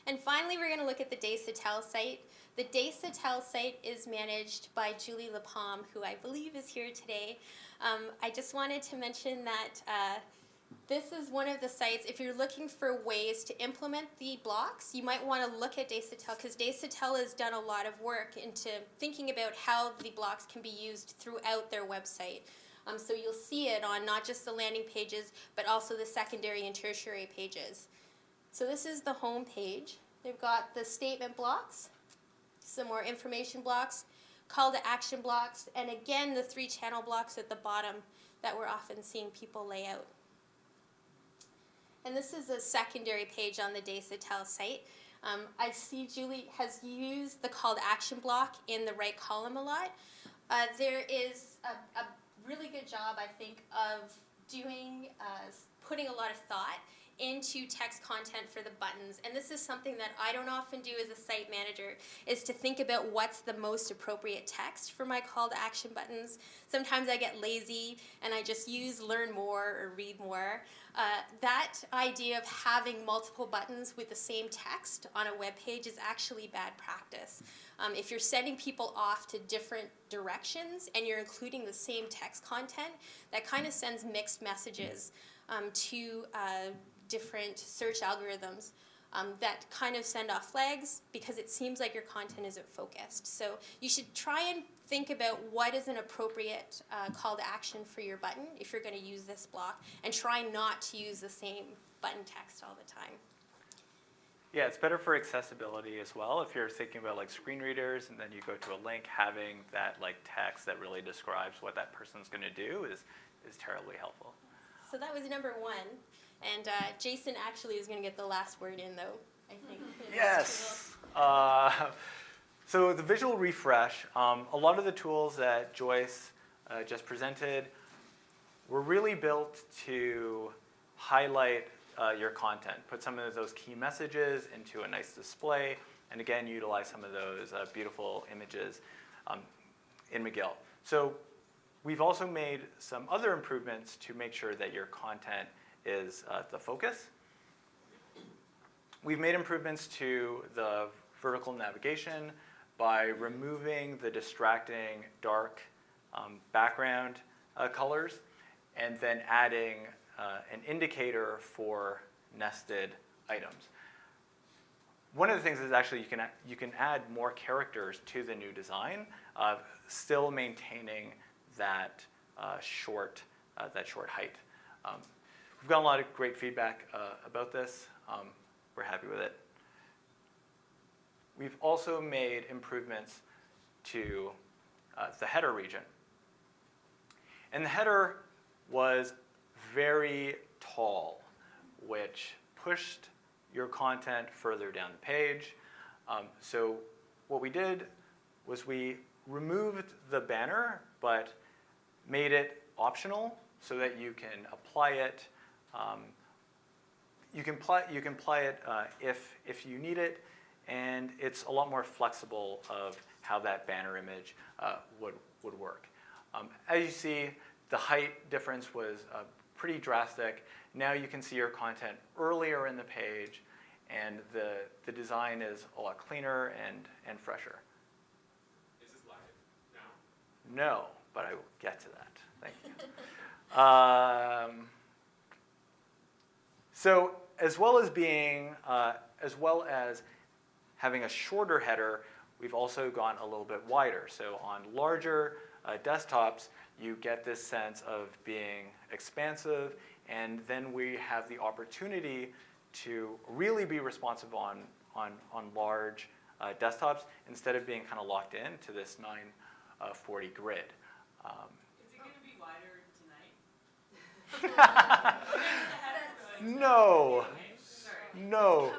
And finally, we're going to look at the Desatel site. The Desatel site is managed by Julie Lapalme, who I believe is here today. I just wanted to mention that this is one of the sites, if you're looking for ways to implement the blocks, you might want to look at Desatel because Desatel has done a lot of work into thinking about how the blocks can be used throughout their website. So you'll see it on not just the landing pages, but also the secondary and tertiary pages. So this is the home page. They've got the statement blocks, some more information blocks, call to action blocks, and again the 3 channel blocks at the bottom that we're often seeing people lay out. And this is a secondary page on the Desatel site. I see Julie has used the call to action block in the right column a lot. There is a really good job, I think, of putting a lot of thought into text content for the buttons. And this is something that I don't often do as a site manager, is to think about what's the most appropriate text for my call to action buttons. Sometimes I get lazy and I just use learn more or read more. That idea of having multiple buttons with the same text on a web page is actually bad practice. If you're sending people off to different directions and you're including the same text content, that kind of sends mixed messages to different search algorithms that kind of send off flags because it seems like your content isn't focused. So you should try and think about what is an appropriate call to action for your button if you're going to use this block, and try not to use the same button text all the time. Yeah, it's better for accessibility as well. If you're thinking about like screen readers and then you go to a link, having that like text that really describes what that person's going to do is terribly helpful. So that was number 1. And Jason actually is going to get the last word in, though, I think. Yes. So the visual refresh, a lot of the tools that Joyce just presented were really built to highlight your content, put some of those key messages into a nice display, and again, utilize some of those beautiful images in McGill. So we've also made some other improvements to make sure that your content is the focus. We've made improvements to the vertical navigation by removing the distracting dark background colors and then adding an indicator for nested items. One of the things is actually you can add more characters to the new design, still maintaining that short height. We've gotten a lot of great feedback about this. We're happy with it. We've also made improvements to the header region. And the header was very tall, which pushed your content further down the page. So what we did was we removed the banner, but made it optional so that you can apply it. You can apply it if you need it, and it's a lot more flexible of how that banner image would work. As you see, the height difference was pretty drastic. Now you can see your content earlier in the page, and the design is a lot cleaner and fresher. Is this live now? No, but I will get to that. Thank you. So as well as having a shorter header, we've also gone a little bit wider. So on larger desktops, you get this sense of being expansive, and then we have the opportunity to really be responsive on large desktops instead of being kind of locked in to this 940 grid. Is it going to be wider tonight? No, no.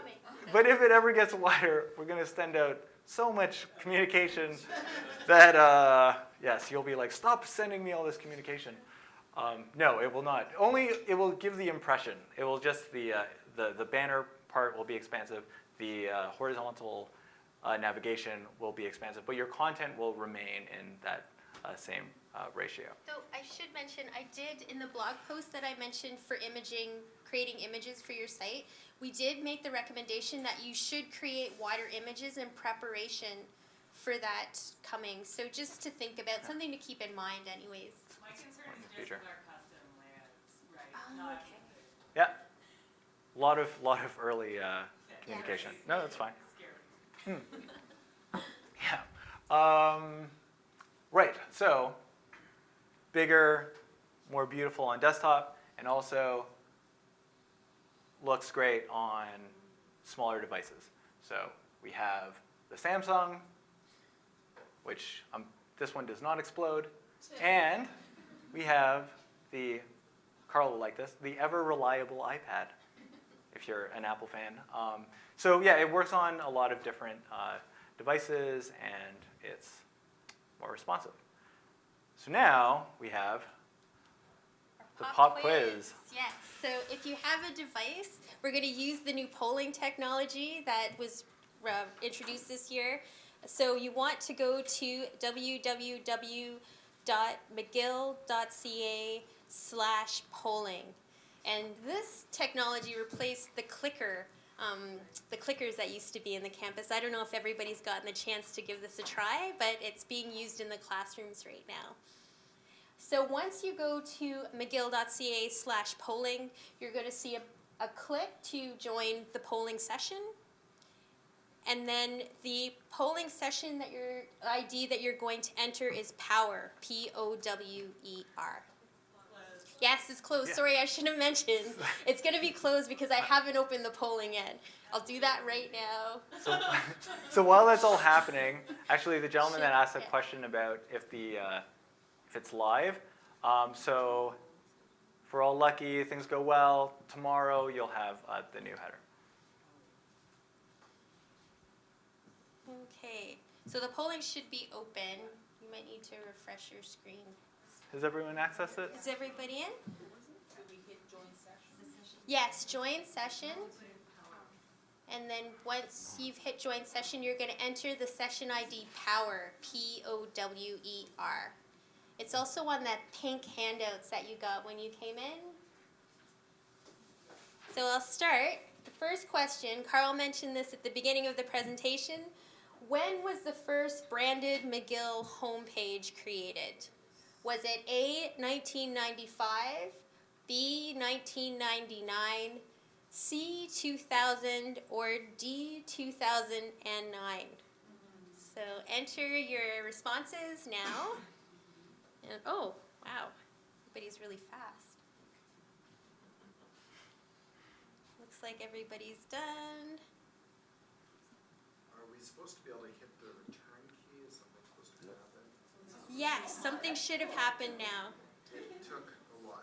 But if it ever gets wider, we're going to send out so much communication that, yes, you'll be like, stop sending me all this communication. No, it will not. Only it will give the impression. It will just, the banner part will be expansive. The horizontal navigation will be expansive. But your content will remain in that same ratio. So I should mention, I did, in the blog post that I mentioned for imaging, creating images for your site, we did make the recommendation that you should create wider images in preparation for that coming. So just to think about, something to keep in mind anyways. My concern is just Future. with our custom layouts, right? Oh, Not- okay. Yeah, lot of early communication. No, that's fine. Scary. Yeah. Right. So bigger, more beautiful on desktop, and also looks great on smaller devices. So we have the Samsung, which this one does not explode, and we have the, Carl will like this, the ever reliable iPad, if you're an Apple fan. So yeah, it works on a lot of different devices, and it's more responsive. So now we have the pop quiz. Yes, so if you have a device, we're going to use the new polling technology that was introduced this year. So you want to go to www.mcgill.ca/polling. And this technology replaced the clickers that used to be in the campus. I don't know if everybody's gotten the chance to give this a try, but it's being used in the classrooms right now. So once you go to mcgill.ca/polling, you're going to see a click to join the polling session. And then the polling session that ID that you're going to enter is POWER, P-O-W-E-R. Yes, it's closed. Yeah. Sorry, I should have mentioned. It's going to be closed because I haven't opened the polling yet. I'll do that right now. So while that's all happening, actually the gentleman that asked a question about if it's live, so if we're all lucky, things go well, tomorrow you'll have the new header. Okay, so the polling should be open. You might need to refresh your screen. Has everyone accessed it? Is everybody in? Yes, join session. And then once you've hit join session, you're going to enter the session ID POWER, P-O-W-E-R. It's also on that pink handouts that you got when you came in. So I'll start. The first question, Carl mentioned this at the beginning of the presentation. When was the first branded McGill homepage created? Was it A, 1995, B, 1999, C, 2000, or D, 2009? So enter your responses now. And, oh, wow, everybody's really fast. Looks like everybody's done. Are we supposed to be able to hit the return key? Is something supposed to happen? Yes, something should have happened now. It took a while.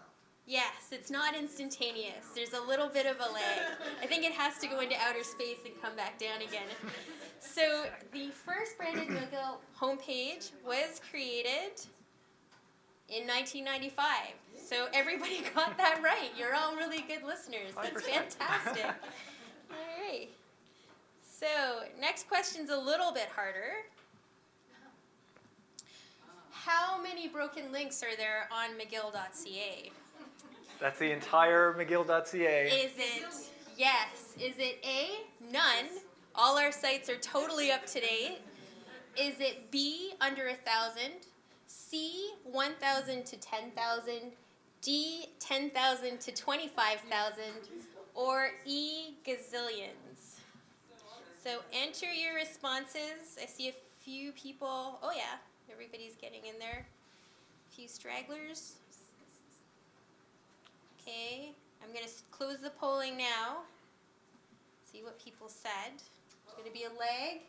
Yes, it's not instantaneous. There's a little bit of a lag. I think it has to go into outer space and come back down again. So the first branded McGill homepage was created in 1995. So everybody got that right. You're all really good listeners. That's 100%. fantastic. All right. So next question's a little bit harder. How many broken links are there on McGill.ca? That's the entire McGill.ca. Is it, yes, is it A, none, all our sites are totally up to date? Is it B, under 1,000, C, 1,000 to 10,000, D, 10,000 to 25,000, or E, gazillions? So enter your responses. I see a few people, oh yeah, everybody's getting in there. A few stragglers. Okay, I'm going to close the polling now. See what people said. There's going to be a lag.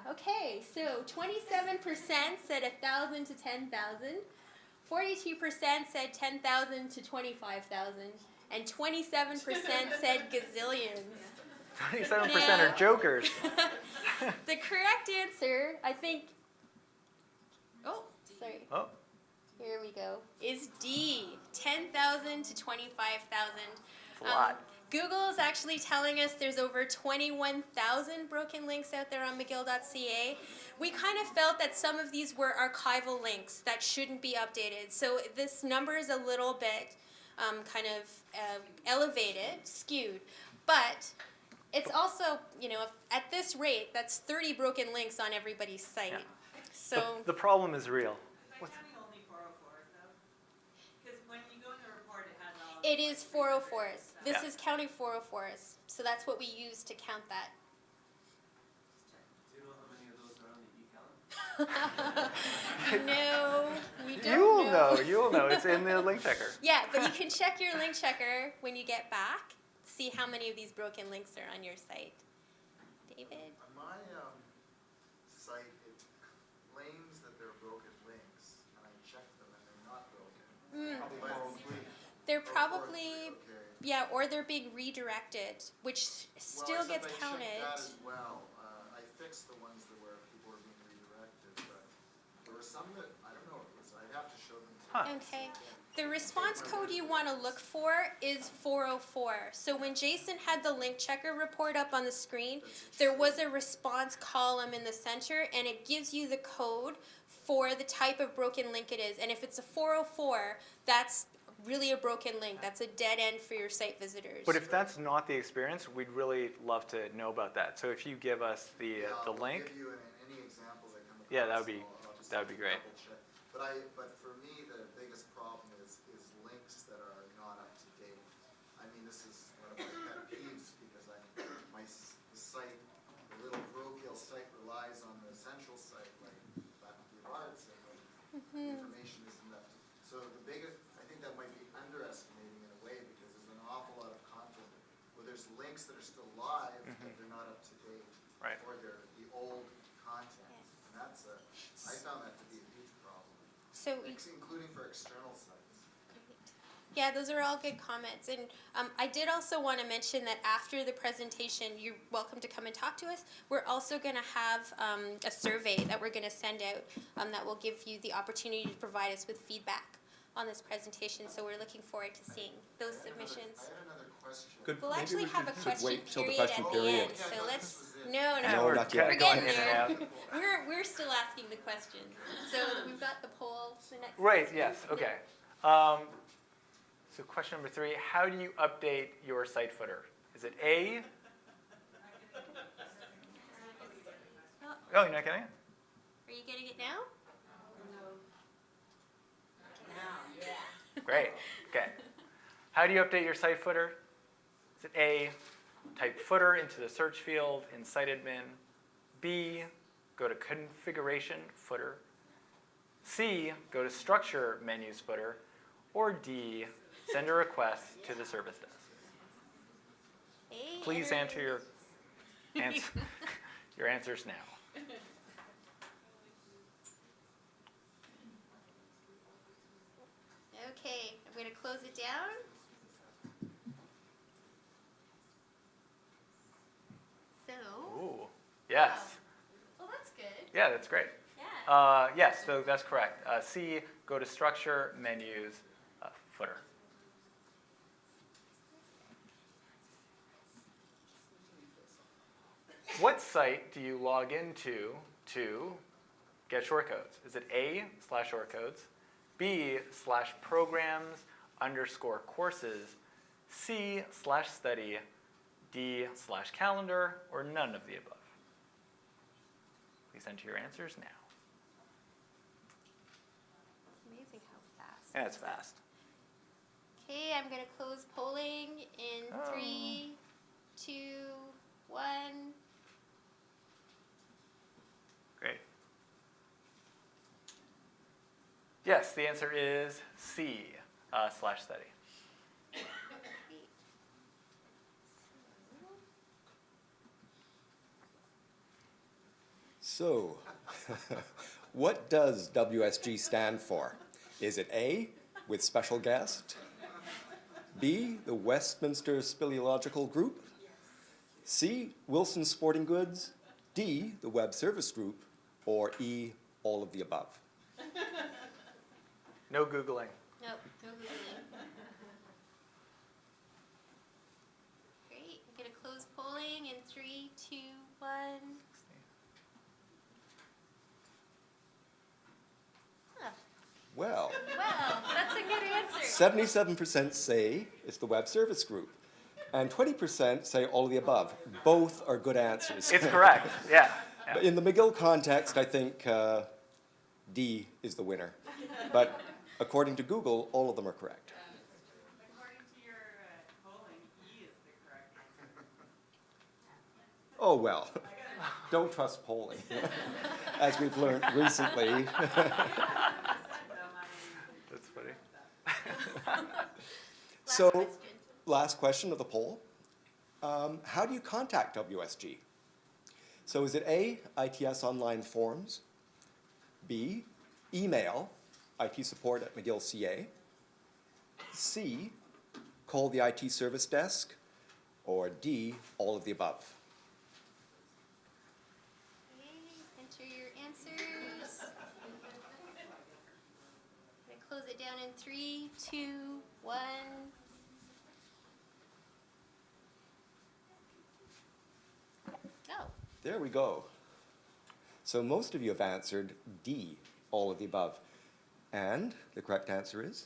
Okay, so 27% said 1,000 to 10,000, 42% said 10,000 to 25,000, and 27% said gazillions. 27% are jokers. The correct answer, I think, oh, sorry. Oh, Here we go. Is D, 10,000 to 25,000. it's a lot. Google is actually telling us there's over 21,000 broken links out there on McGill.ca. We kind of felt that some of these were archival links that shouldn't be updated. So this number is a little bit elevated, skewed. But it's also, at this rate, that's 30 broken links on everybody's site. Yeah. So The problem is real. Is that counting only 404s though? Because when you go in the report, it has all. it is 404s. This Yeah. is counting 404s. So that's what we use to count that. Do you know how many of those are on the e-calendar? No, we don't You will know. You will know. It's in the link checker. Yeah, but you can check your link checker when you get back. See how many of these broken links are on your site. David? On my site, it claims that they're broken links, and I checked them and they're not broken. They're Oh, probably, okay. yeah, or they're being redirected, which still gets counted. Well, except I checked that as well. I fixed the ones that where people were being redirected, but there were some that, I don't know what it was. I'd have to show them to Huh. you. Okay. The response code you want to look for is 404. So when Jason had the link checker report up on the screen, there was a response column in the center, and it gives you the code for the type of broken link it is. And if it's a 404, that's really a broken link. That's a dead end for your site visitors. But if that's not the experience, we'd really love to know about that. So if you give us the I'll link, give you any examples I come across. Yeah, that would be- I'll just that would be great. double check. But for me, the biggest problem is links that are not up to date. I mean, this is one of my pet peeves because the site, the little parochial site relies on the central site, like Faculty of Arts, and the information isn't up to. So I think that might be underestimating in a way because there's an awful lot of content where there's links that are still live, but they're not up to date. Right. Or they're the old content. Yes. And that's I found that to be a huge problem, So including for external sites. yeah, those are all good comments. And I did also want to mention that after the presentation, you're welcome to come and talk to us. We're also going to have a survey that we're going to send out that will give you the opportunity to provide us with feedback on this presentation. So we're looking forward to seeing those submissions. I had another question. Good. We'll Maybe actually we have a should question wait till the period question at period. the end. Okay, I So thought let's, this was it. no, No, we're not kind yet. of going We're in getting and there. out. we're still asking the questions. So we've got the poll. The next Right, question. yes, okay. So question number 3, how do you update your site footer? Is it A? Oh, you're not getting it? Are you getting it now? Great, okay. How do you update your site footer? Is it A, type footer into the search field in site admin? B, go to configuration footer? C, go to structure menus footer? Or D, send a request to the service desk? A, Please enter- answer your answers now. Okay, I'm going to close it down. So, Ooh, yes. well, that's good. Yeah, that's great. Yeah. Yes, so that's correct. C, go to structure, menus, footer. What site do you log into to get shortcodes? Is it A/shortcodes, B/programs_courses, C/study, D/calendar, or none of the above? Please enter your answers now. It's amazing how fast. Yeah, it's fast. Okay, I'm going to close polling in Oh. 3, 2, 1. Great. Yes, the answer is C/study. So, what does WSG stand for? Is it A, with special guest? B, the Westminster Speleological Group? C, Wilson Sporting Goods? D, the Web Service Group? Or E, all of the above? No Googling. Nope, no Googling. Great, I'm going to close polling in 3, 2, 1. Huh. Well, Well, that's a good answer. 77% say it's the Web Service Group, and 20% say all of the above. Both are good answers. It's correct, yeah. But in the McGill context, I think D is the winner. But according to Google, all of them are correct. According to your polling, E is the correct answer. Oh, well. Don't trust polling, as we've learned recently. That's funny. So, question. last question of the poll. How do you contact WSG? So is it A, ITS online forums, B, email, IT support at McGill CA, C, call the IT service desk, or D, all of the above? Okay, enter your answers. I'm gonna close it down in 3, 2, 1. Oh, There we go. So most of you have answered D, all of the above. And the correct answer is?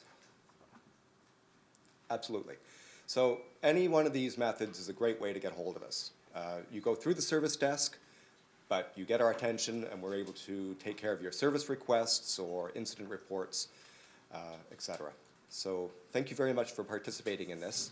Absolutely. So any one of these methods is a great way to get hold of us. You go through the service desk, but you get our attention and we're able to take care of your service requests or incident reports, etc. So thank you very much for participating in this.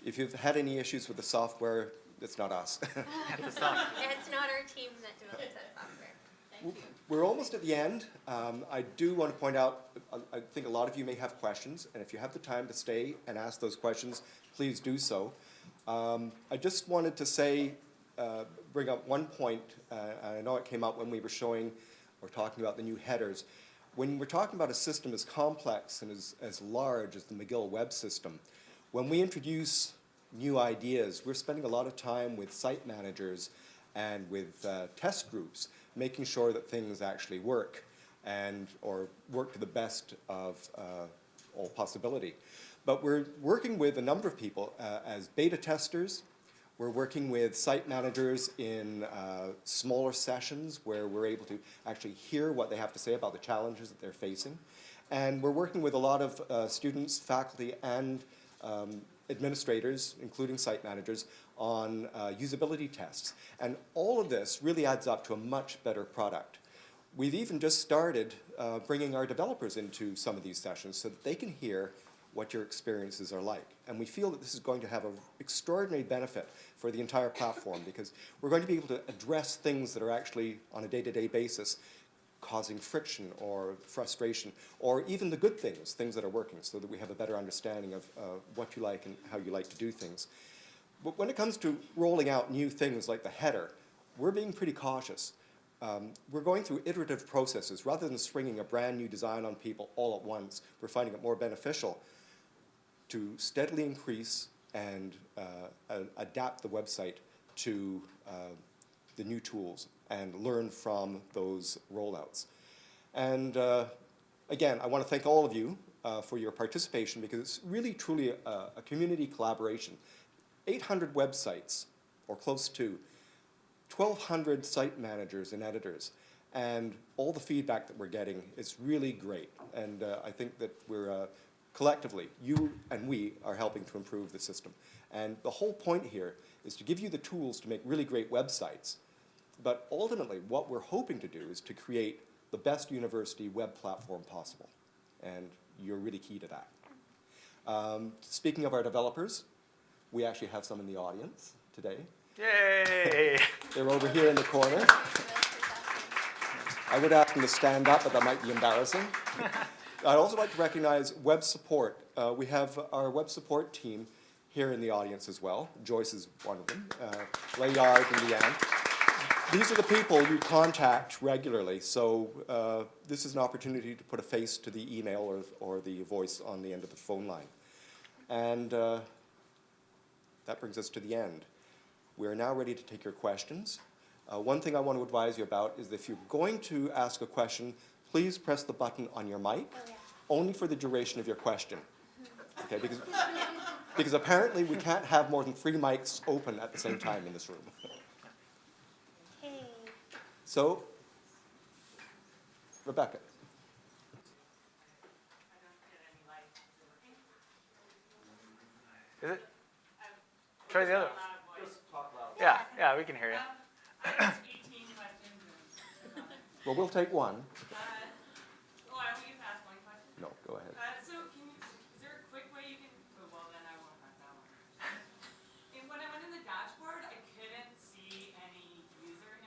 If you've had any issues with the software, it's not us. it's not our team that develops that software. Thank you. We're almost at the end. I do want to point out, I think a lot of you may have questions, and if you have the time to stay and ask those questions, please do so. I just wanted to say, bring up one point. I know it came up when we were showing or talking about the new headers. When we're talking about a system as complex and as large as the McGill web system, when we introduce new ideas, we're spending a lot of time with site managers and with test groups, making sure that things actually work or work to the best of all possibility. But we're working with a number of people as beta testers. We're working with site managers in smaller sessions where we're able to actually hear what they have to say about the challenges that they're facing. And we're working with a lot of students, faculty, and administrators, including site managers, on usability tests. And all of this really adds up to a much better product. We've even just started bringing our developers into some of these sessions so that they can hear what your experiences are like. And we feel that this is going to have an extraordinary benefit for the entire platform because we're going to be able to address things that are actually, on a day-to-day basis, causing friction or frustration, or even the good things, things that are working, so that we have a better understanding of what you like and how you like to do things. But when it comes to rolling out new things like the header, we're being pretty cautious. We're going through iterative processes. Rather than springing a brand new design on people all at once, we're finding it more beneficial to steadily increase and adapt the website to the new tools and learn from those rollouts. And again, I want to thank all of you for your participation because it's really truly a community collaboration. 800 websites, or close to, 1,200 site managers and editors, and all the feedback that we're getting is really great. And I think that we're collectively, you and we, are helping to improve the system. And the whole point here is to give you the tools to make really great websites. But ultimately, what we're hoping to do is to create the best university web platform possible. And you're really key to that. Speaking of our developers, we actually have some in the audience today. Yay! They're over here in the corner. I would ask them to stand up, but that might be embarrassing. I'd also like to recognize web support. We have our web support team here in the audience as well. Joyce is one of them, Layard and Leanne. These are the people you contact regularly, so this is an opportunity to put a face to the email or the voice on the end of the phone line. And that brings us to the end. We're now ready to take your questions. One thing I want to advise you about is that if you're going to ask a question, please press the button on your mic, only for the duration of your question. Okay, because apparently we can't have more than 3 mics open at the same time in this room. Hey. So, Rebecca. Is it? Try the other. Yeah, we can hear you. I have 18 questions. Well, we'll take one. Oh, I only get to ask one question? No, go ahead. So is there a quick way you can, oh, well then I won't ask that one. When I went in the dashboard, I couldn't see any user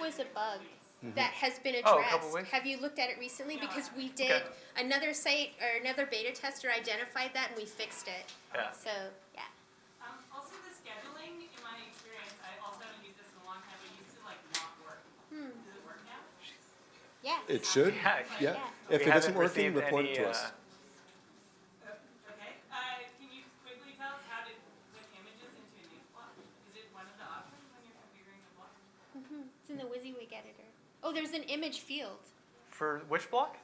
was a bug that has been Oh, a addressed. couple weeks? Have you looked at it recently? Because we did, another site or another beta tester identified that and we fixed it. Yeah. So, yeah. Also the scheduling, in my experience, I also haven't used this in a long time, but it used to like not work. Does it work now? Yeah. It should, Yeah. yeah. Yeah. If We it isn't haven't working, received report any, it to us. Okay. Can you quickly tell us how to put images into a news block? Is it one of the options when you're configuring the block? It's in the WYSIWYG editor. Oh, there's an image field. For which block?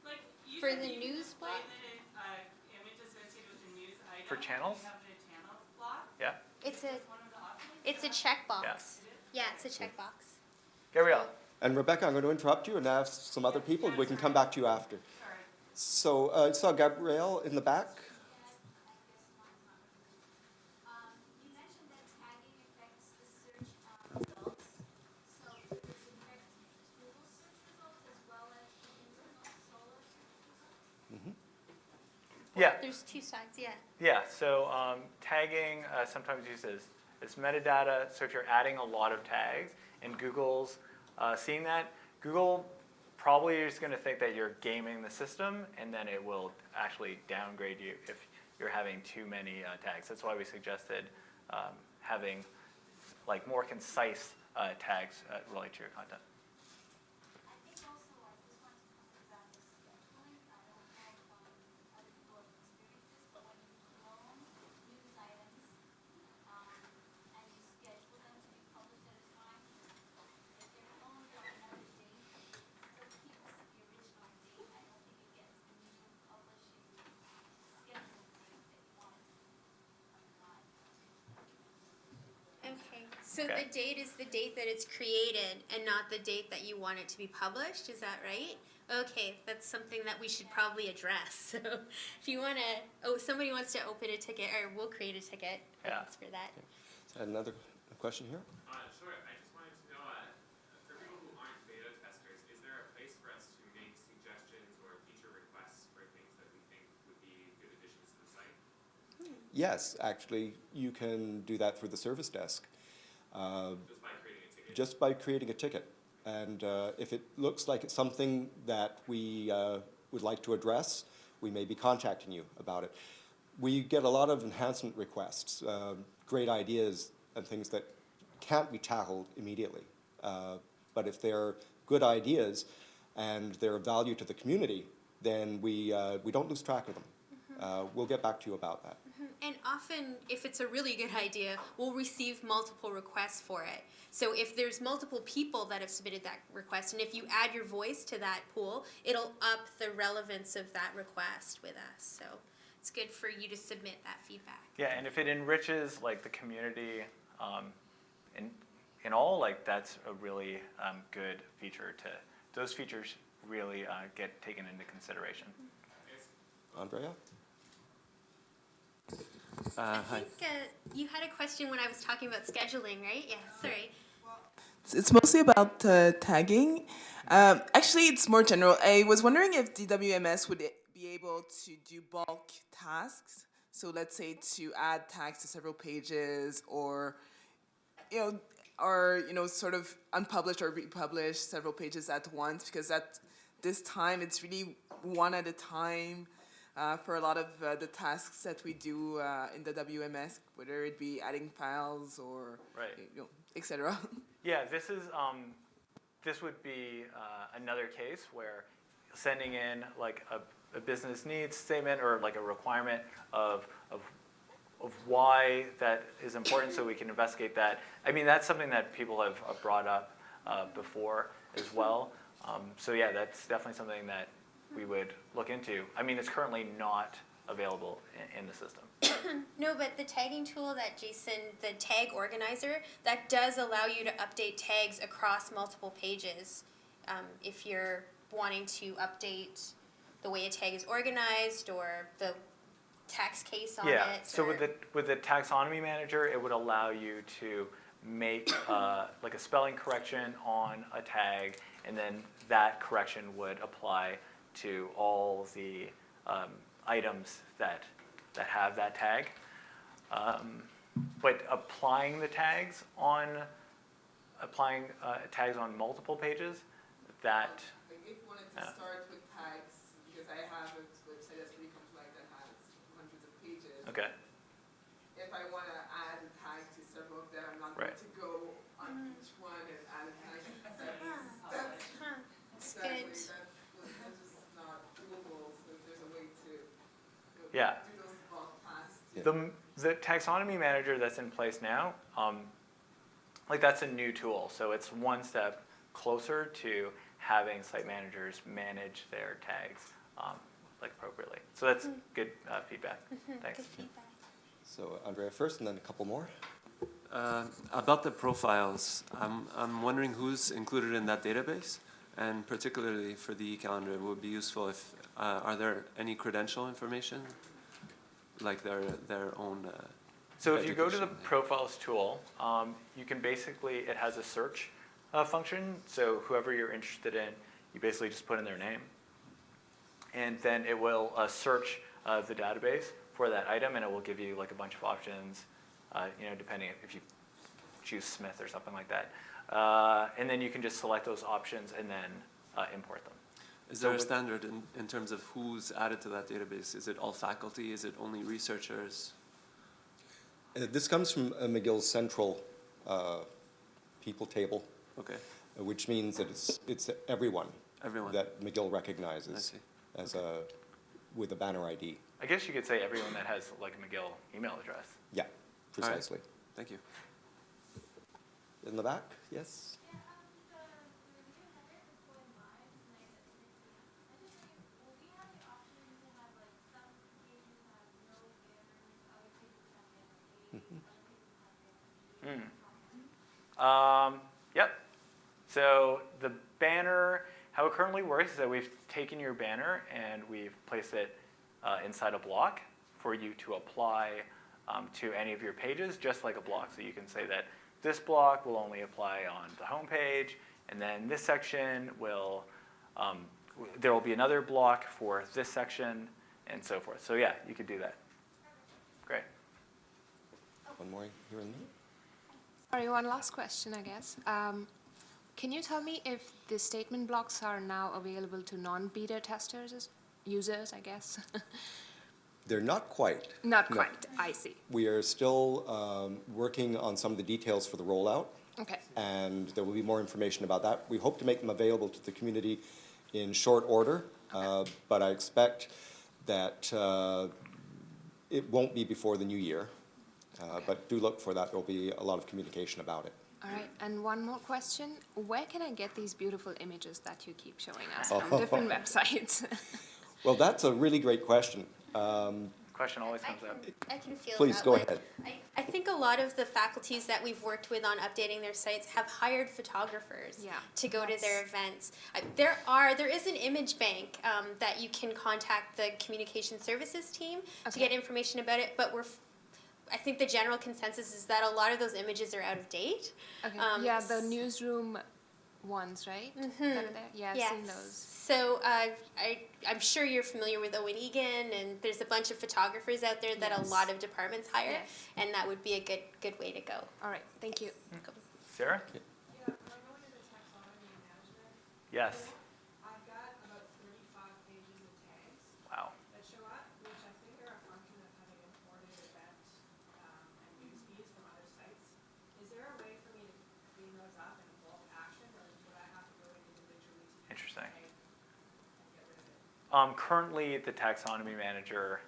Like you For said the you can news display block? the image associated with the news item. For channels? You have the channels block. Yeah. It's a, One of the options. it's a checkbox. Yeah, it's a checkbox. Gabrielle. And Rebecca, I'm going to interrupt you and ask some other people. We can come back to you after. Sorry. So I saw Gabrielle in the back. You mentioned that tagging affects the search results. So does it affect Google search results as well as the internal Solr search results? Yeah. There's two sides, yeah. Yeah, so tagging sometimes used as metadata. So if you're adding a lot of tags and Google's seeing that, Google probably is going to think that you're gaming the system, and then it will actually downgrade you if you're having too many tags. That's why we suggested having like more concise tags related to your content. I think also I just want to comment about the scheduling. I don't know if other people have experienced this, but when you clone news items and you schedule them to be published at a time, if they're cloned on another date, it still keeps the original date. I don't think it gets the new publishing schedule date that you want it to apply. Okay, so Okay. the date is the date that it's created and not the date that you want it to be published, is that right? Okay, that's something that we should probably address. So if you want to, somebody wants to open a ticket, or we'll create a ticket. Yeah. Thanks for that. Another question here. Sure. I just wanted to know, for people who aren't beta testers, is there a place for us to make suggestions or feature requests for things that we think would be good additions to the site? Yes, actually, you can do that through the service desk. Just by creating a ticket? Just by creating a ticket. And if it looks like it's something that we would like to address, we may be contacting you about it. We get a lot of enhancement requests, great ideas and things that can't be tackled immediately. But if they're good ideas and they're of value to the community, then we don't lose track of them. We'll get back to you about that. And often, if it's a really good idea, we'll receive multiple requests for it. So if there's multiple people that have submitted that request, and if you add your voice to that pool, it'll up the relevance of that request with us. So it's good for you to submit that feedback. Yeah, and if it enriches like the community in all, like that's a really good feature to. Those features really get taken into consideration. Andrea? I think you had a question when I was talking about scheduling, right? Yeah, sorry. It's mostly about tagging. Actually, it's more general. I was wondering if the WMS would be able to do bulk tasks. So let's say to add tags to several pages, or sort of unpublish or republish several pages at once. Because at this time, it's really one at a time. For a lot of the tasks that we do in the WMS, whether it be adding files or etc. Yeah, this would be another case where sending in like a business needs statement or like a requirement of why that is important, so we can investigate that. I mean, that's something that people have brought up before as well. So yeah, that's definitely something that we would look into. I mean, it's currently not available in the system. No, but the tagging tool that Jason, the tag organizer, that does allow you to update tags across multiple pages. If you're wanting to update the way a tag is organized or the tax case on it. Yeah, so with the taxonomy manager, it would allow you to make like a spelling correction on a tag, and then that correction would apply to all the items that have that tag. But applying the tags on applying tags on multiple pages, that, Like if you wanted to Yeah. start with tags, because I have a website that's really complex that has hundreds of pages. okay, If I want to add a tag to several of them, I'm not Right. going to go on each one and add a tag. It's Exactly, good. that's just not doable, so if there's a way to Yeah. do those bulk tasks. the taxonomy manager that's in place now, like that's a new tool, so it's one step closer to having site managers manage their tags like appropriately. So that's good feedback. Thanks. Good feedback. So Andrea first, and then a couple more. About the profiles, I'm wondering who's included in that database, and particularly for the e-calendar, it would be useful if, are there any credential information, like their own So if you go to the education? profiles tool, you can basically, it has a search function, so whoever you're interested in, you basically just put in their name, and then it will search the database for that item, and it will give you like a bunch of options, depending if you choose Smith or something like that. And then you can just select those options and then import them. Is So there a with- standard in terms of who's added to that database? Is it all faculty? Is it only researchers? This comes from McGill's central people table, Okay, which means that it's everyone everyone. that McGill I recognizes see. as with a banner ID. I guess you could say everyone that has like a McGill email address. Yeah, precisely. Thank you. In the back, yes? Yeah, the new header is going live tonight at 6 p.m. I just wondering, will we have the option to have like some pages have no banners, other pages have banner A, other pages have banner B? Yep. So the banner, how it currently works is that we've taken your banner and we've placed it inside a block for you to apply to any of your pages, just like a block. So you can say that this block will only apply on the home page, and then this section will, there will be another block for this section, and so forth. So yeah, you could do that. Great. One more here in the middle. Sorry, one last question, I guess. Can you tell me if the statement blocks are now available to non-beta testers, users, I guess? They're not quite. Not No. quite, I see. We are still working on some of the details for the rollout, Okay, and there will be more information about that. We hope to make them available to the community in short order, but I expect that it won't be before the new year. But do look for that. There will be a lot of communication about it. all right. And one more question. Where can I get these beautiful images that you keep showing us Oh. from different websites? Well, that's a really great question. Question always comes up. I can feel Please, that. go Like, ahead. I think a lot of the faculties that we've worked with on updating their sites have hired photographers Yeah, to go to that's- their events. There is an image bank that you can contact the communication services team to Okay. get information about it, but I think the general consensus is that a lot of those images are out of date. Okay. Um, The newsroom ones, right? That are there? Yeah, I've seen those. So I'm sure you're familiar with Owen Egan, and there's a bunch of photographers out there that a Yes. lot of departments hire, Yes. and that would be a good way to go. All right, thank you. Sarah? Yeah, when I go into the taxonomy management, Yes. I've got about 35 pages of tags Wow. that show up, which I think are a function of having imported event and news feeds from other sites. Is there a way for me to clean those up in a bulk action, or would I have to go in individually to each Interesting. site and get rid of it? Currently, the taxonomy manager,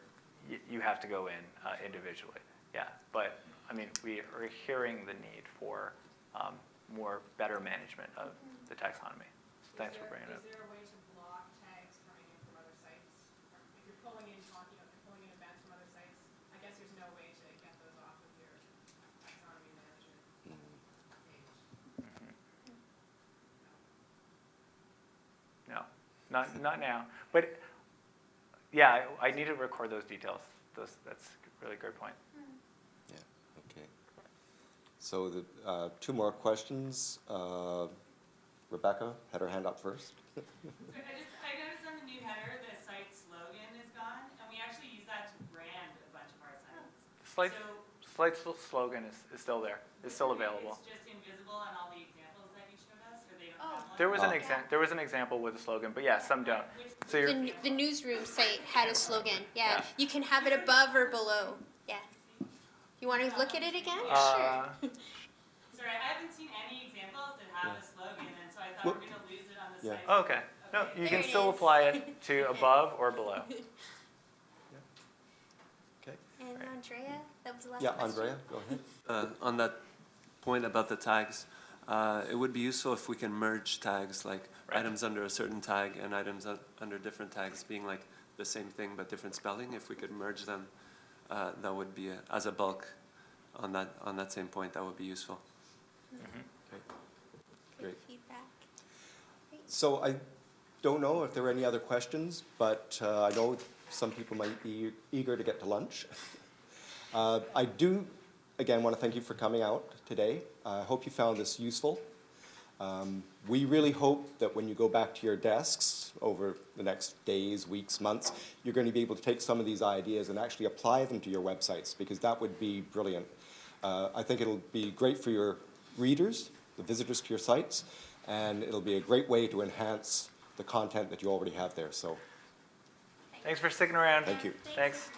you have to go in individually. Yeah, but I mean, we are hearing the need for better management of the taxonomy. So thanks for bringing it up. Is there a way to block tags coming in from other sites? Or if you're pulling in events from other sites, I guess there's no way to get those off of your taxonomy manager page. No, not now. But yeah, I need to record those details. That's a really good point. Yeah, okay. So the two more questions. Rebecca had her hand up first. So I noticed on the new header, the site slogan is gone, and we actually use that to brand a bunch of our sites. Slight slogan is still there. It's still available. It's just invisible on all the examples There was an example with a slogan, but yeah, some don't. So you're, The newsroom site had a slogan. Yeah. Yeah. You can have it above or below. Yeah. You want to look at it again? uh, Sorry, I haven't seen any examples that have a slogan, and so I thought Well, we're gonna lose it on the yeah. site. oh, okay. No, you There can it still is. apply it to above or below. Okay. And Andrea, that was the last Yeah, question. Andrea, go ahead. On that point about the tags, it would be useful if we can merge tags, like Right. items under a certain tag and items under different tags being like the same thing but different spelling. If we could merge them, that would be as a bulk on that same point. That would be useful. Okay. Good Great. feedback. So I don't know if there are any other questions, but I know some people might be eager to get to lunch. I do, again, want to thank you for coming out today. I hope you found this useful. We really hope that when you go back to your desks over the next days, weeks, months, you're going to be able to take some of these ideas and actually apply them to your websites, because that would be brilliant. I think it'll be great for your readers, the visitors to your sites, and it'll be a great way to enhance the content that you already have there. So Thanks for sticking around. thank you. Thanks.